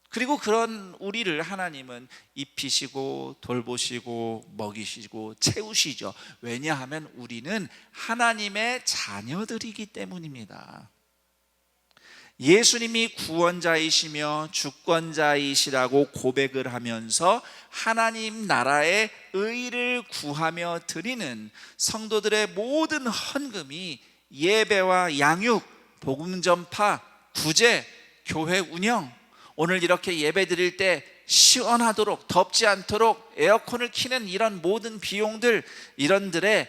그리고 그런 우리를 하나님은 입히시고 돌보시고 먹이시고 채우시죠. 왜냐하면 우리는 하나님의 자녀들이기 때문입니다. 예수님이 구원자이시며 주권자이시라고 고백을 하면서 하나님 나라의 의를 구하며 드리는 성도들의 모든 헌금이 예배와 양육, 복음 전파, 구제, 교회 운영, 오늘 이렇게 예배 드릴 때 시원하도록 덥지 않도록 에어컨을 켜는 이런 모든 비용들, 이런들의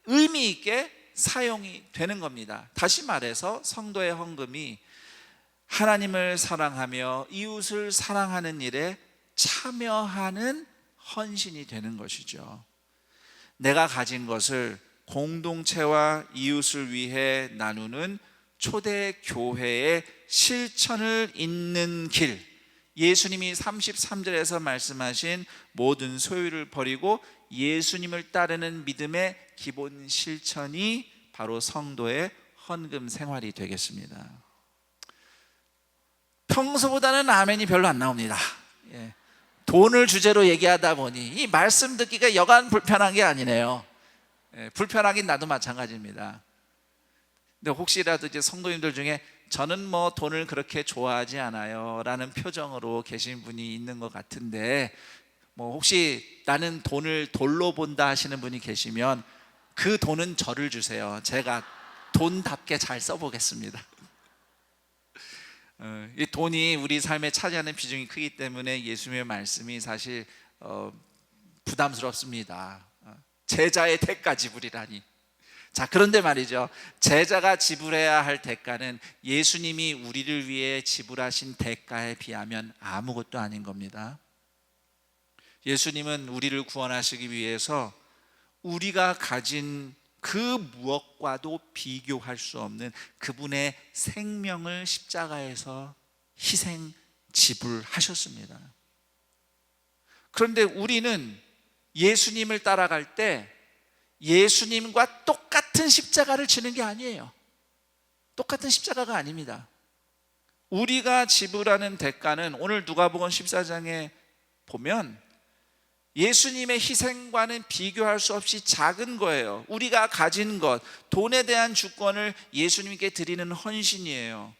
의미 있게 사용이 되는 겁니다. 다시 말해서 성도의 헌금이 하나님을 사랑하며 이웃을 사랑하는 일에 참여하는 헌신이 되는 것이죠. 내가 가진 것을 공동체와 이웃을 위해 나누는 초대 교회의 실천을 잇는 길, 예수님이 33절에서 말씀하신 모든 소유를 버리고 예수님을 따르는 믿음의 기본 실천이 바로 성도의 헌금 생활이 되겠습니다. 평소보다는 아멘이 별로 안 나옵니다. 돈을 주제로 얘기하다 보니 이 말씀 듣기가 여간 불편한 게 아니네요. 불편하긴 나도 마찬가지입니다. 근데 혹시라도 이제 성도님들 중에 저는 뭐 돈을 그렇게 좋아하지 않아요 라는 표정으로 계신 분이 있는 것 같은데, 뭐 혹시 나는 돈을 돌로 본다 하시는 분이 계시면 그 돈은 저를 주세요. 제가 돈답게 잘 써보겠습니다. 이 돈이 우리 삶에 차지하는 비중이 크기 때문에 예수님의 말씀이 사실 부담스럽습니다. 제자의 대가 지불이라니. 자, 그런데 말이죠, 제자가 지불해야 할 대가는 예수님이 우리를 위해 지불하신 대가에 비하면 아무것도 아닌 겁니다. 예수님은 우리를 구원하시기 위해서 우리가 가진 그 무엇과도 비교할 수 없는 그분의 생명을 십자가에서 희생 지불하셨습니다. 그런데 우리는 예수님을 따라갈 때 예수님과 똑같은 십자가를 지는 게 아니에요. 똑같은 십자가가 아닙니다. 우리가 지불하는 대가는 오늘 누가복음 14장에 보면 예수님의 희생과는 비교할 수 없이 작은 거예요. 우리가 가진 것, 돈에 대한 주권을 예수님께 드리는 헌신이에요.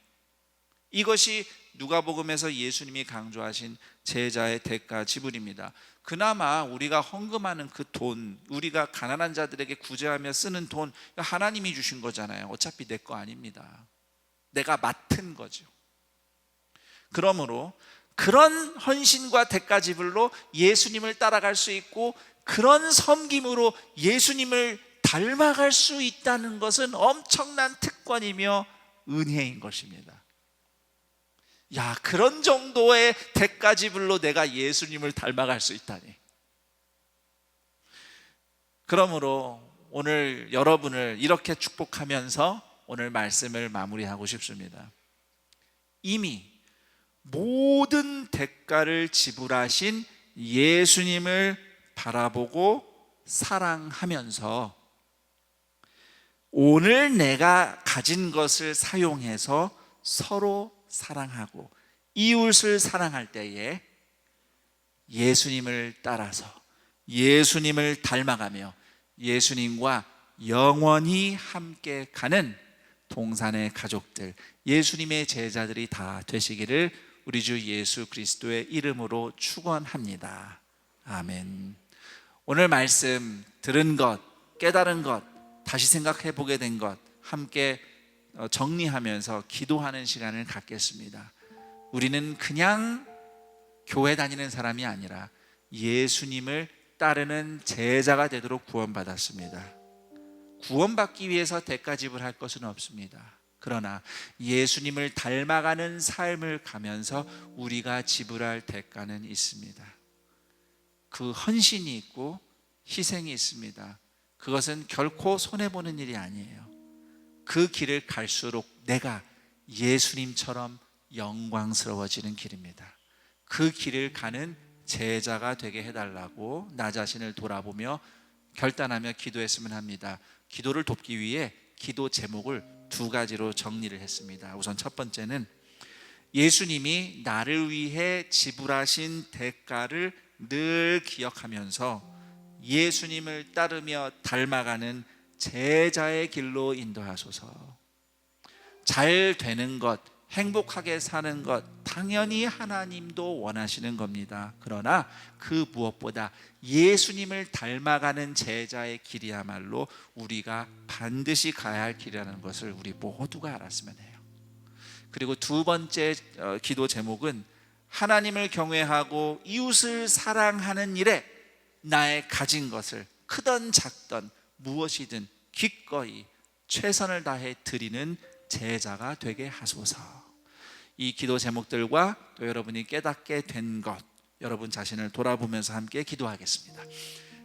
이것이 누가복음에서 예수님이 강조하신 제자의 대가 지불입니다. 그나마 우리가 헌금하는 그 돈, 우리가 가난한 자들에게 구제하며 쓰는 돈, 하나님이 주신 거잖아요. 어차피 내 거 아닙니다. 내가 맡은 거죠. 그러므로 그런 헌신과 대가 지불로 예수님을 따라갈 수 있고, 그런 섬김으로 예수님을 닮아갈 수 있다는 것은 엄청난 특권이며 은혜인 것입니다. 야, 그런 정도의 대가 지불로 내가 예수님을 닮아갈 수 있다니. 그러므로 오늘 여러분을 이렇게 축복하면서 오늘 말씀을 마무리하고 싶습니다. 이미 모든 대가를 지불하신 예수님을 바라보고 사랑하면서 오늘 내가 가진 것을 사용해서 서로 사랑하고 이웃을 사랑할 때에 예수님을 따라서 예수님을 닮아가며 예수님과 영원히 함께 가는 동산의 가족들, 예수님의 제자들이 다 되시기를 우리 주 예수 그리스도의 이름으로 축원합니다. 아멘. 오늘 말씀 들은 것, 깨달은 것, 다시 생각해 보게 된 것 함께 정리하면서 기도하는 시간을 갖겠습니다. 우리는 그냥 교회 다니는 사람이 아니라 예수님을 따르는 제자가 되도록 구원받았습니다. 구원받기 위해서 대가 지불할 것은 없습니다. 그러나 예수님을 닮아가는 삶을 가면서 우리가 지불할 대가는 있습니다. 그 헌신이 있고 희생이 있습니다. 그것은 결코 손해보는 일이 아니에요. 그 길을 갈수록 내가 예수님처럼 영광스러워지는 길입니다. 그 길을 가는 제자가 되게 해달라고 나 자신을 돌아보며 결단하며 기도했으면 합니다. 기도를 돕기 위해 기도 제목을 2가지로 정리를 했습니다. 우선 첫 번째는 예수님이 나를 위해 지불하신 대가를 늘 기억하면서 예수님을 따르며 닮아가는 제자의 길로 인도하소서. 잘 되는 것, 행복하게 사는 것 당연히 하나님도 원하시는 겁니다. 그러나 그 무엇보다 예수님을 닮아가는 제자의 길이야말로 우리가 반드시 가야 할 길이라는 것을 우리 모두가 알았으면 해요. 그리고 2번째 기도 제목은 하나님을 경외하고 이웃을 사랑하는 일에 나의 가진 것을 크던 작던 무엇이든 기꺼이 최선을 다해 드리는 제자가 되게 하소서. 이 기도 제목들과 또 여러분이 깨닫게 된 것, 여러분 자신을 돌아보면서 함께 기도하겠습니다.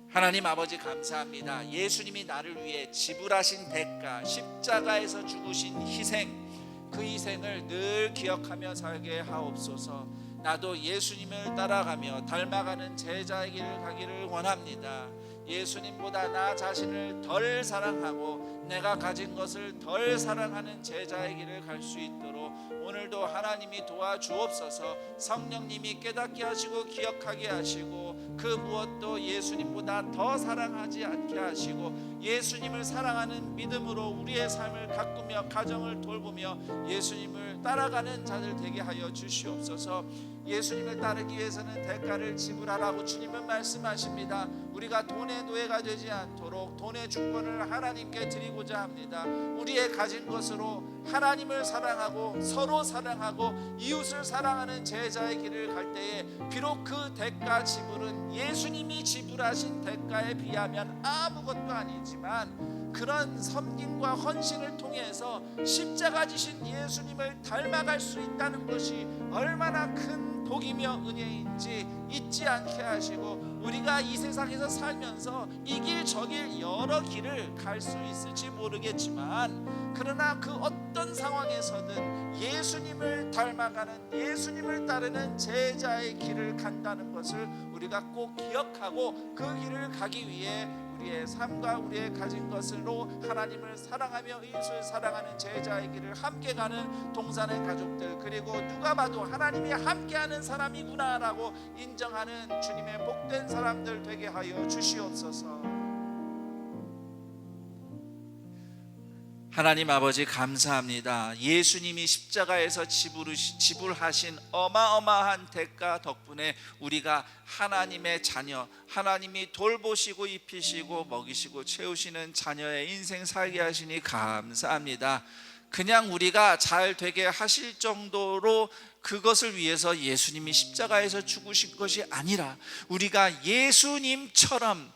하나님 아버지 감사합니다. 예수님이 나를 위해 지불하신 대가, 십자가에서 죽으신 희생, 그 희생을 늘 기억하며 살게 하옵소서. 나도 예수님을 따라가며 닮아가는 제자의 길을 가기를 원합니다. 예수님보다 나 자신을 덜 사랑하고 내가 가진 것을 덜 사랑하는 제자의 길을 갈 수 있도록 오늘도 하나님이 도와주옵소서. 성령님이 깨닫게 하시고 기억하게 하시고 그 무엇도 예수님보다 더 사랑하지 않게 하시고 예수님을 사랑하는 믿음으로 우리의 삶을 가꾸며 가정을 돌보며 예수님을 따라가는 자들 되게 하여 주시옵소서. 예수님을 따르기 위해서는 대가를 지불하라고 주님은 말씀하십니다. 우리가 돈의 노예가 되지 않도록 돈의 주권을 하나님께 드리고자 합니다. 우리의 가진 것으로 하나님을 사랑하고 서로 사랑하고 이웃을 사랑하는 제자의 길을 갈 때에 비록 그 대가 지불은 예수님이 지불하신 대가에 비하면 아무것도 아니지만 그런 섬김과 헌신을 통해서 십자가 지신 예수님을 닮아갈 수 있다는 것이 얼마나 큰 복이며 은혜인지 잊지 않게 하시고 우리가 이 세상에서 살면서 이 길 저 길 여러 길을 갈 수 있을지 모르겠지만 그러나 그 어떤 상황에서든 예수님을 닮아가는 예수님을 따르는 제자의 길을 간다는 것을 우리가 꼭 기억하고 그 길을 가기 위해 우리의 삶과 우리의 가진 것으로 하나님을 사랑하며 이웃을 사랑하는 제자의 길을 함께 가는 동산의 가족들, 그리고 누가 봐도 하나님이 함께하는 사람이구나라고 인정하는 주님의 복된 사람들 되게 하여 주시옵소서. 하나님 아버지 감사합니다. 예수님이 십자가에서 지불하신 어마어마한 대가 덕분에 우리가 하나님의 자녀, 하나님이 돌보시고 입히시고 먹이시고 채우시는 자녀의 인생 살게 하시니 감사합니다. 그냥 우리가 잘 되게 하실 정도로 그것을 위해서 예수님이 십자가에서 죽으신 것이 아니라 우리가 예수님처럼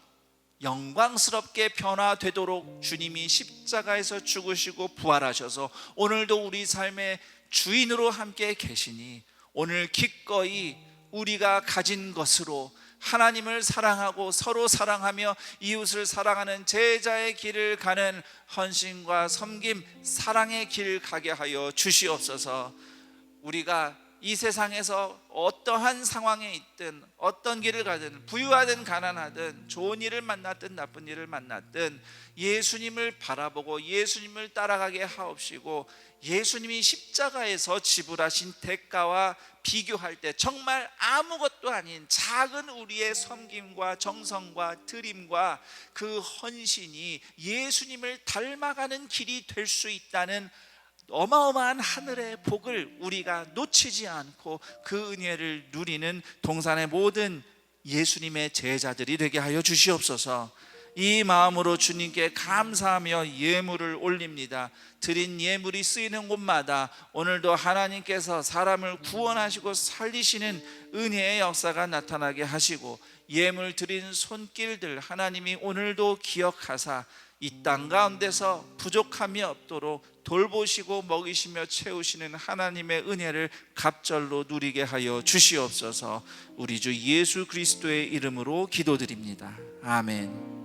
영광스럽게 변화되도록 주님이 십자가에서 죽으시고 부활하셔서 오늘도 우리 삶의 주인으로 함께 계시니 오늘 기꺼이 우리가 가진 것으로 하나님을 사랑하고 서로 사랑하며 이웃을 사랑하는 제자의 길을 가는 헌신과 섬김, 사랑의 길 가게 하여 주시옵소서. 우리가 이 세상에서 어떠한 상황에 있든 어떤 길을 가든 부유하든 가난하든 좋은 일을 만났든 나쁜 일을 만났든 예수님을 바라보고 예수님을 따라가게 하옵시고, 예수님이 십자가에서 지불하신 대가와 비교할 때 정말 아무것도 아닌 작은 우리의 섬김과 정성과 드림과 그 헌신이 예수님을 닮아가는 길이 될 수 있다는 어마어마한 하늘의 복을 우리가 놓치지 않고 그 은혜를 누리는 동산의 모든 예수님의 제자들이 되게 하여 주시옵소서. 이 마음으로 주님께 감사하며 예물을 올립니다. 드린 예물이 쓰이는 곳마다 오늘도 하나님께서 사람을 구원하시고 살리시는 은혜의 역사가 나타나게 하시고, 예물 드린 손길들 하나님이 오늘도 기억하사 이 땅 가운데서 부족함이 없도록 돌보시고 먹이시며 채우시는 하나님의 은혜를 갑절로 누리게 하여 주시옵소서. 우리 주 예수 그리스도의 이름으로 기도드립니다. 아멘.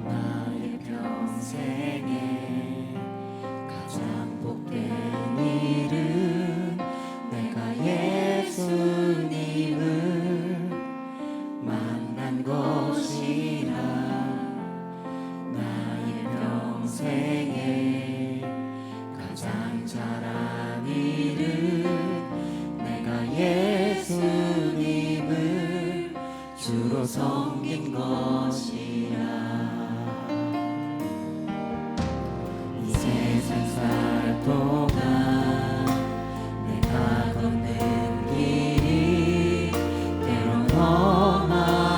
나의 평생에 가장 복된 일은 내가 예수님을 만난 것이라. 나의 평생에 가장 잘한 일은 내가 예수님을 주로 섬긴 것이라. 이 세상 살 동안 내가 걷는 길이 때론 험하여서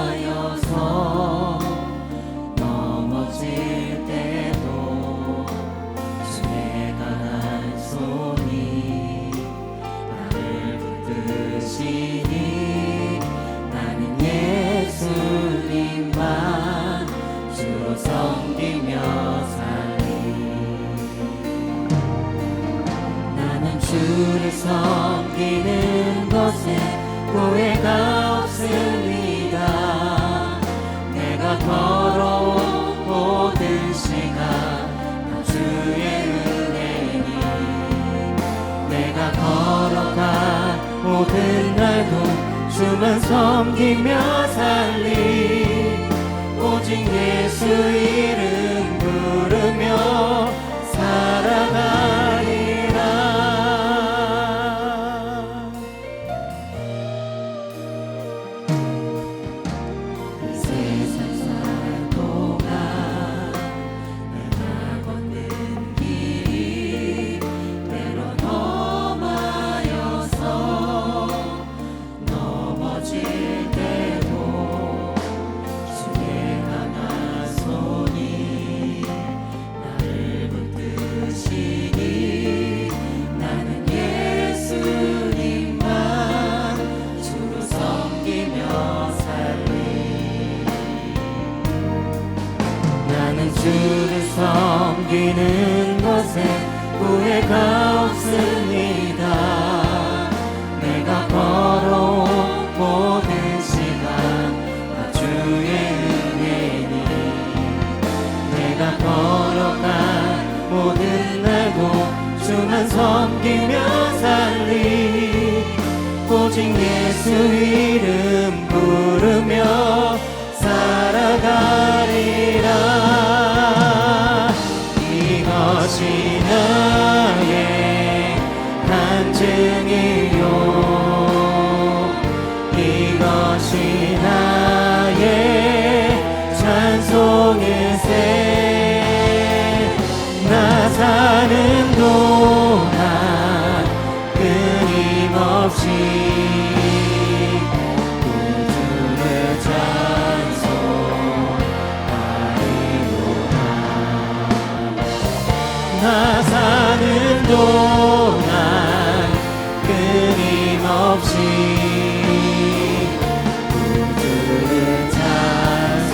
넘어질 때도 주의 강한 손이 나를 붙드시니 나는 예수님만 주로 섬기며 살리. 나는 주를 섬기는 것에 후회가 없습니다. 내가 걸어온 모든 시간 다 주의 은혜니, 내가 걸어간 모든 날도 주만 섬기며 살리. 오직 예수 이름 부르며 살아가리라. 이 세상 살 동안 내가 걷는 길이 때론 험하여서 넘어질 때도 주의 강한 손이 나를 붙드시니 나는 예수님만 주로 섬기며 살리. 나는 주를 섬기는 것에 후회가 없습니다. 내가 걸어온 모든 시간 다 주의 은혜니, 내가 걸어간 모든 날도 주만 섬기며 살리. 오직 예수 이름 부르며 살아가리라. 이것이 나의 간증이요, 이것이 나의 찬송일세. 나 사는 동안 끊임없이 구주를 찬송하리로다. 나 사는 동안 끊임없이 구주를 찬송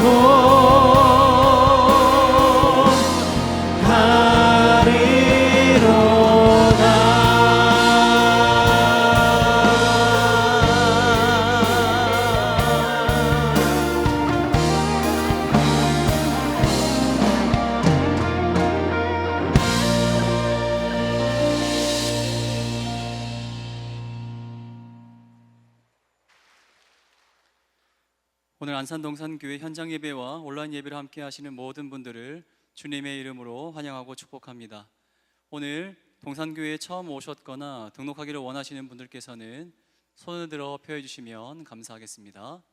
오늘 안산동산교회 현장 예배와 온라인 예배를 함께 하시는 모든 분들을 주님의 이름으로 환영하고 축복합니다. 오늘 동산교회에 처음 오셨거나 등록하기를 원하시는 분들께서는 손을 들어 표해 주시면 감사하겠습니다.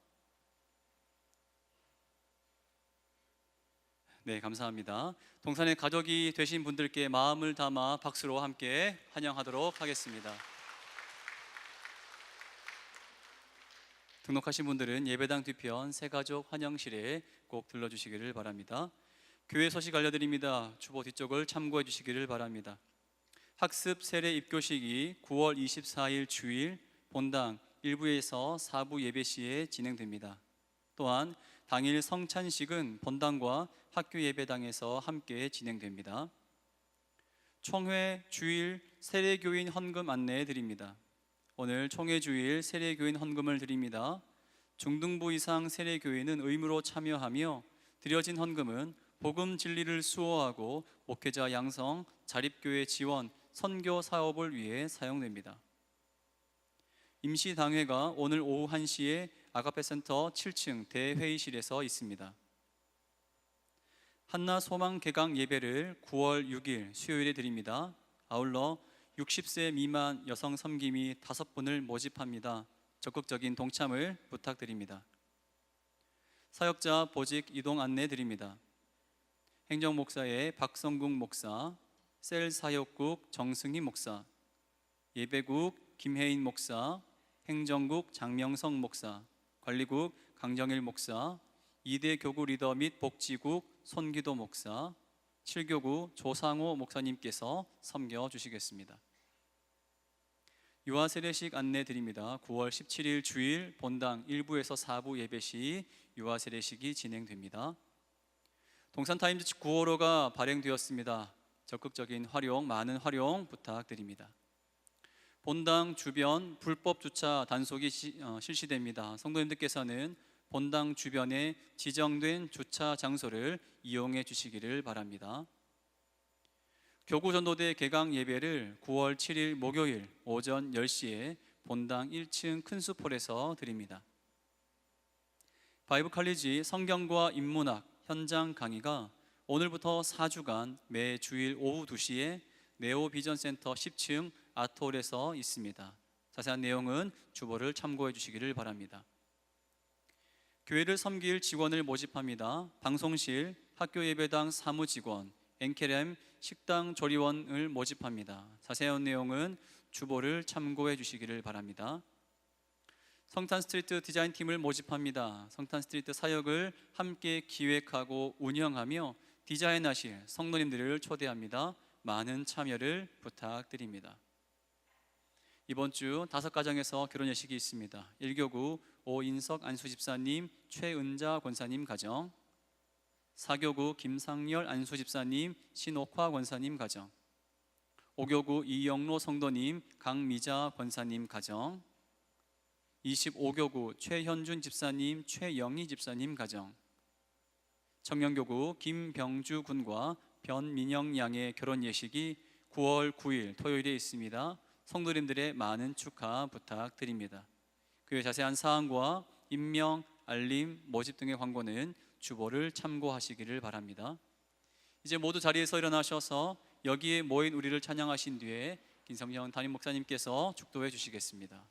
네, 감사합니다. 동산의 가족이 되신 분들께 마음을 담아 박수로 함께 환영하도록 하겠습니다. 등록하신 분들은 예배당 뒤편 새가족 환영실에 꼭 들러주시기를 바랍니다. 교회 소식 알려드립니다. 주보 뒤쪽을 참고해 주시기를 바랍니다. 학습 세례 입교식이 9월 24일 주일 본당 1부에서 4부 예배 시에 진행됩니다. 또한 당일 성찬식은 본당과 학교 예배당에서 함께 진행됩니다. 총회 주일 세례교인 헌금 안내해 드립니다. 오늘 총회 주일 세례교인 헌금을 드립니다. 중등부 이상 세례교인은 의무로 참여하며 드려진 헌금은 복음 진리를 수호하고 목회자 양성, 자립교회 지원, 선교 사업을 위해 사용됩니다. 임시당회가 오늘 오후 1시에 아가페센터 7층 대회의실에서 있습니다. 한나 소망 개강 예배를 9월 6일 수요일에 드립니다. 아울러 60세 미만 여성 섬김이 5분을 모집합니다. 적극적인 동참을 부탁드립니다. 사역자 보직 이동 안내 드립니다. 행정목사의 박성국 목사, 셀 사역국 정승희 목사, 예배국 김혜인 목사, 행정국 장명성 목사, 관리국 강정일 목사, 2대 교구 리더 및 복지국 손기도 목사, 7교구 조상호 목사님께서 섬겨 주시겠습니다. 유아 세례식 안내 드립니다. 9월 17일 주일 본당 1부에서 4부 예배 시 유아 세례식이 진행됩니다. 동산타임즈 9호로가 발행되었습니다. 적극적인 활용, 많은 활용 부탁드립니다. 본당 주변 불법 주차 단속이 실시됩니다. 성도님들께서는 본당 주변에 지정된 주차 장소를 이용해 주시기를 바랍니다. 교구전도대 개강 예배를 9월 7일 목요일 오전 10시에 본당 1층 큰수폴에서 드립니다. 바이브 칼리지 성경과 인문학 현장 강의가 오늘부터 4주간 매 주일 오후 2시에 네오 비전 센터 10층 아트홀에서 있습니다. 자세한 내용은 주보를 참고해 주시기를 바랍니다. 교회를 섬길 직원을 모집합니다. 방송실, 학교 예배당 사무직원, 엔케렘 식당 조리원을 모집합니다. 자세한 내용은 주보를 참고해 주시기를 바랍니다. 성탄스트리트 디자인팀을 모집합니다. 성탄스트리트 사역을 함께 기획하고 운영하며 디자인하실 성도님들을 초대합니다. 많은 참여를 부탁드립니다. 이번 주 5가정에서 결혼 예식이 있습니다. 1교구 오인석 안수집사님, 최은자 권사님 가정, 4교구 김상열 안수집사님, 신옥화 권사님 가정, 5교구 이영로 성도님, 강미자 권사님 가정, 25교구 최현준 집사님, 최영희 집사님 가정, 청년교구 김병주 군과 변민영 양의 결혼 예식이 9월 9일 토요일에 있습니다. 성도님들의 많은 축하 부탁드립니다. 그의 자세한 사항과 임명, 알림, 모집 등의 광고는 주보를 참고하시기를 바랍니다. 이제 모두 자리에서 일어나셔서 여기에 모인 우리를 찬양하신 뒤에 김성영 담임 목사님께서 축도해 주시겠습니다.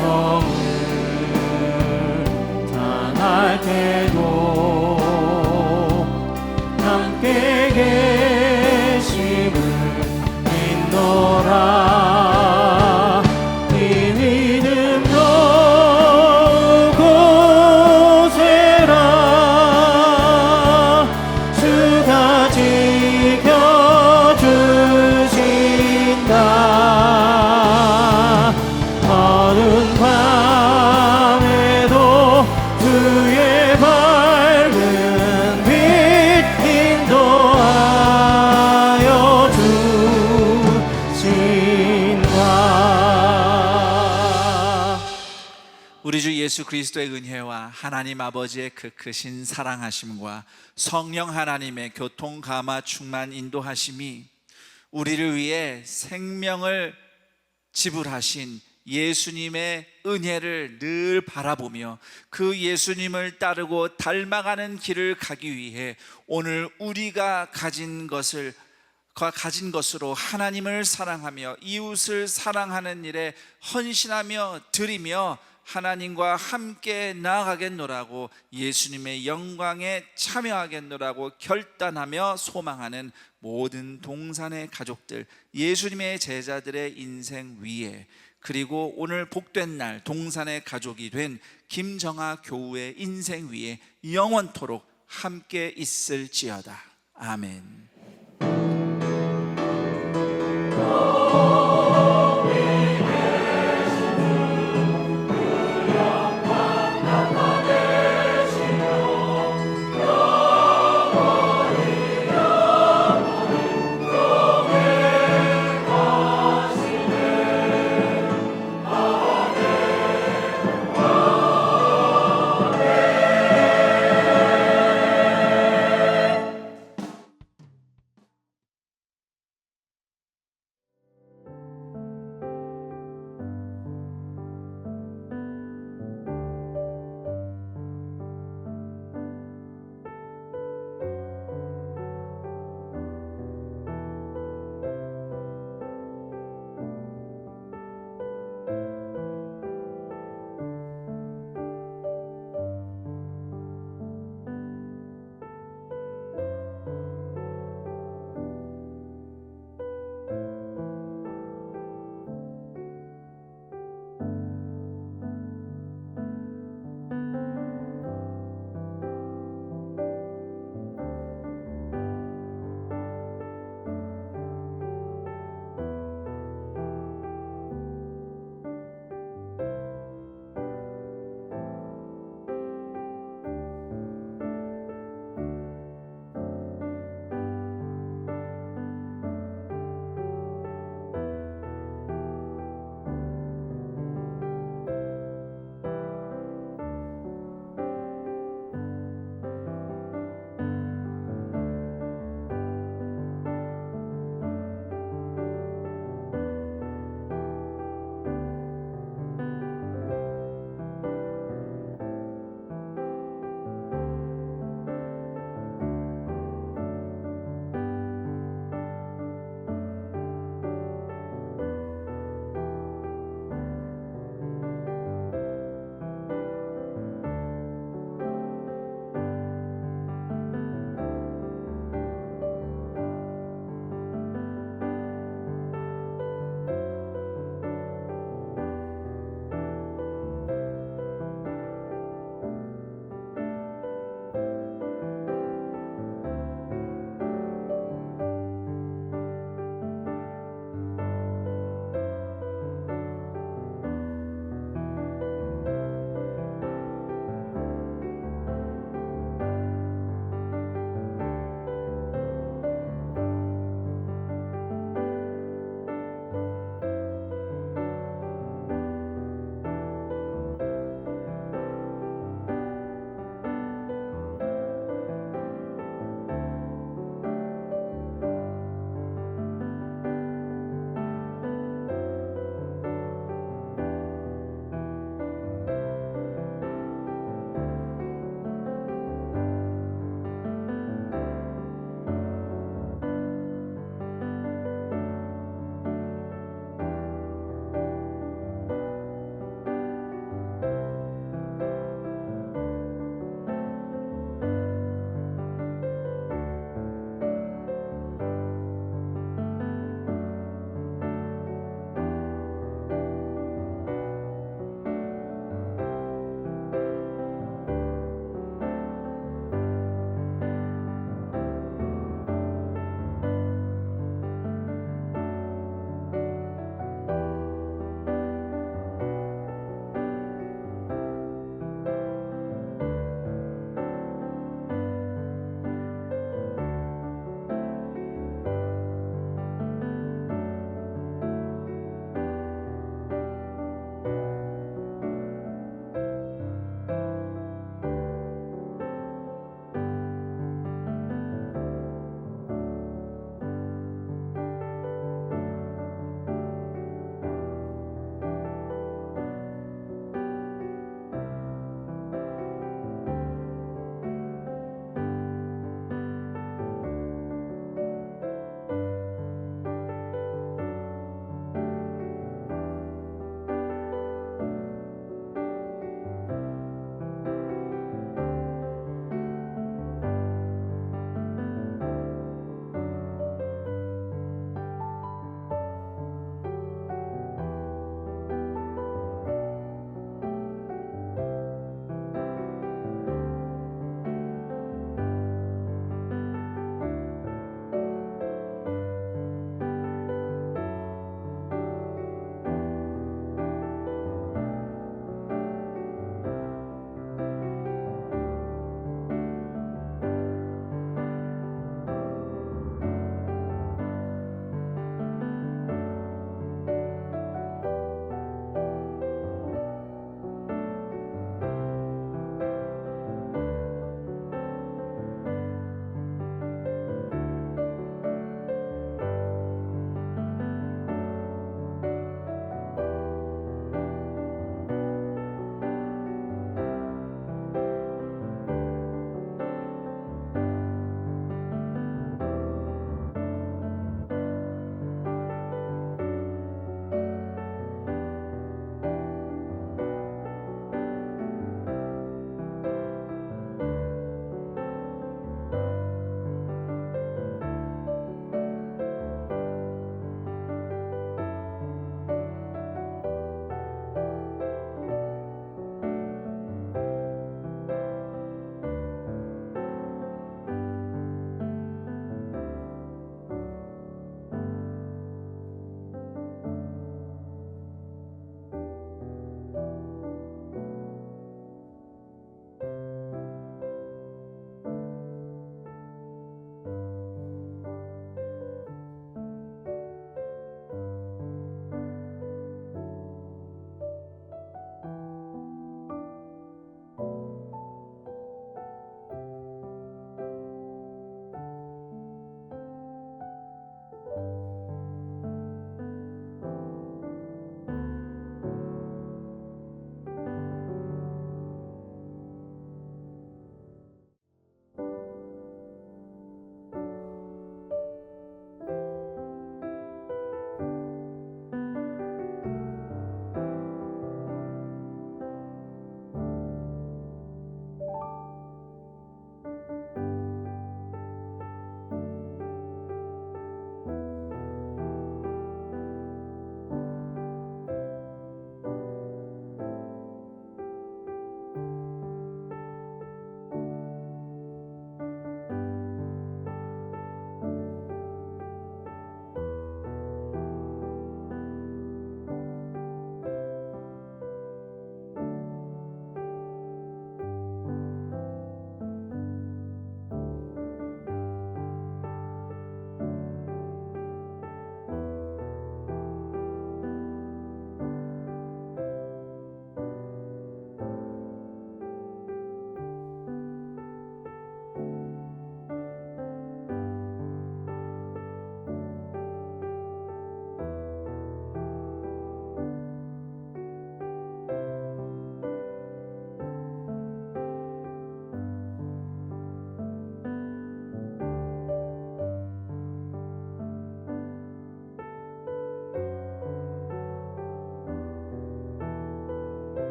시험을 당할 갈 때도 함께 계심을 믿노라. 이 믿음 놓고 세라. 주가 지켜주신다. 어두운 밤에도 주의 밝은 빛 인도하여 주신다. 우리 주 예수 그리스도의 은혜와 하나님 아버지의 그 크신 사랑하심과 성령 하나님의 교통 감화 충만 인도하심이 우리를 위해 생명을 지불하신 예수님의 은혜를 늘 바라보며 그 예수님을 따르고 닮아가는 길을 가기 위해 오늘 우리가 가진 것으로 하나님을 사랑하며 이웃을 사랑하는 일에 헌신하며 드리며 하나님과 함께 나아가겠노라고, 예수님의 영광에 참여하겠노라고 결단하며 소망하는 모든 동산의 가족들, 예수님의 제자들의 인생 위에, 그리고 오늘 복된 날 동산의 가족이 된 김정아 교우의 인생 위에 영원토록 함께 있을지어다. 아멘.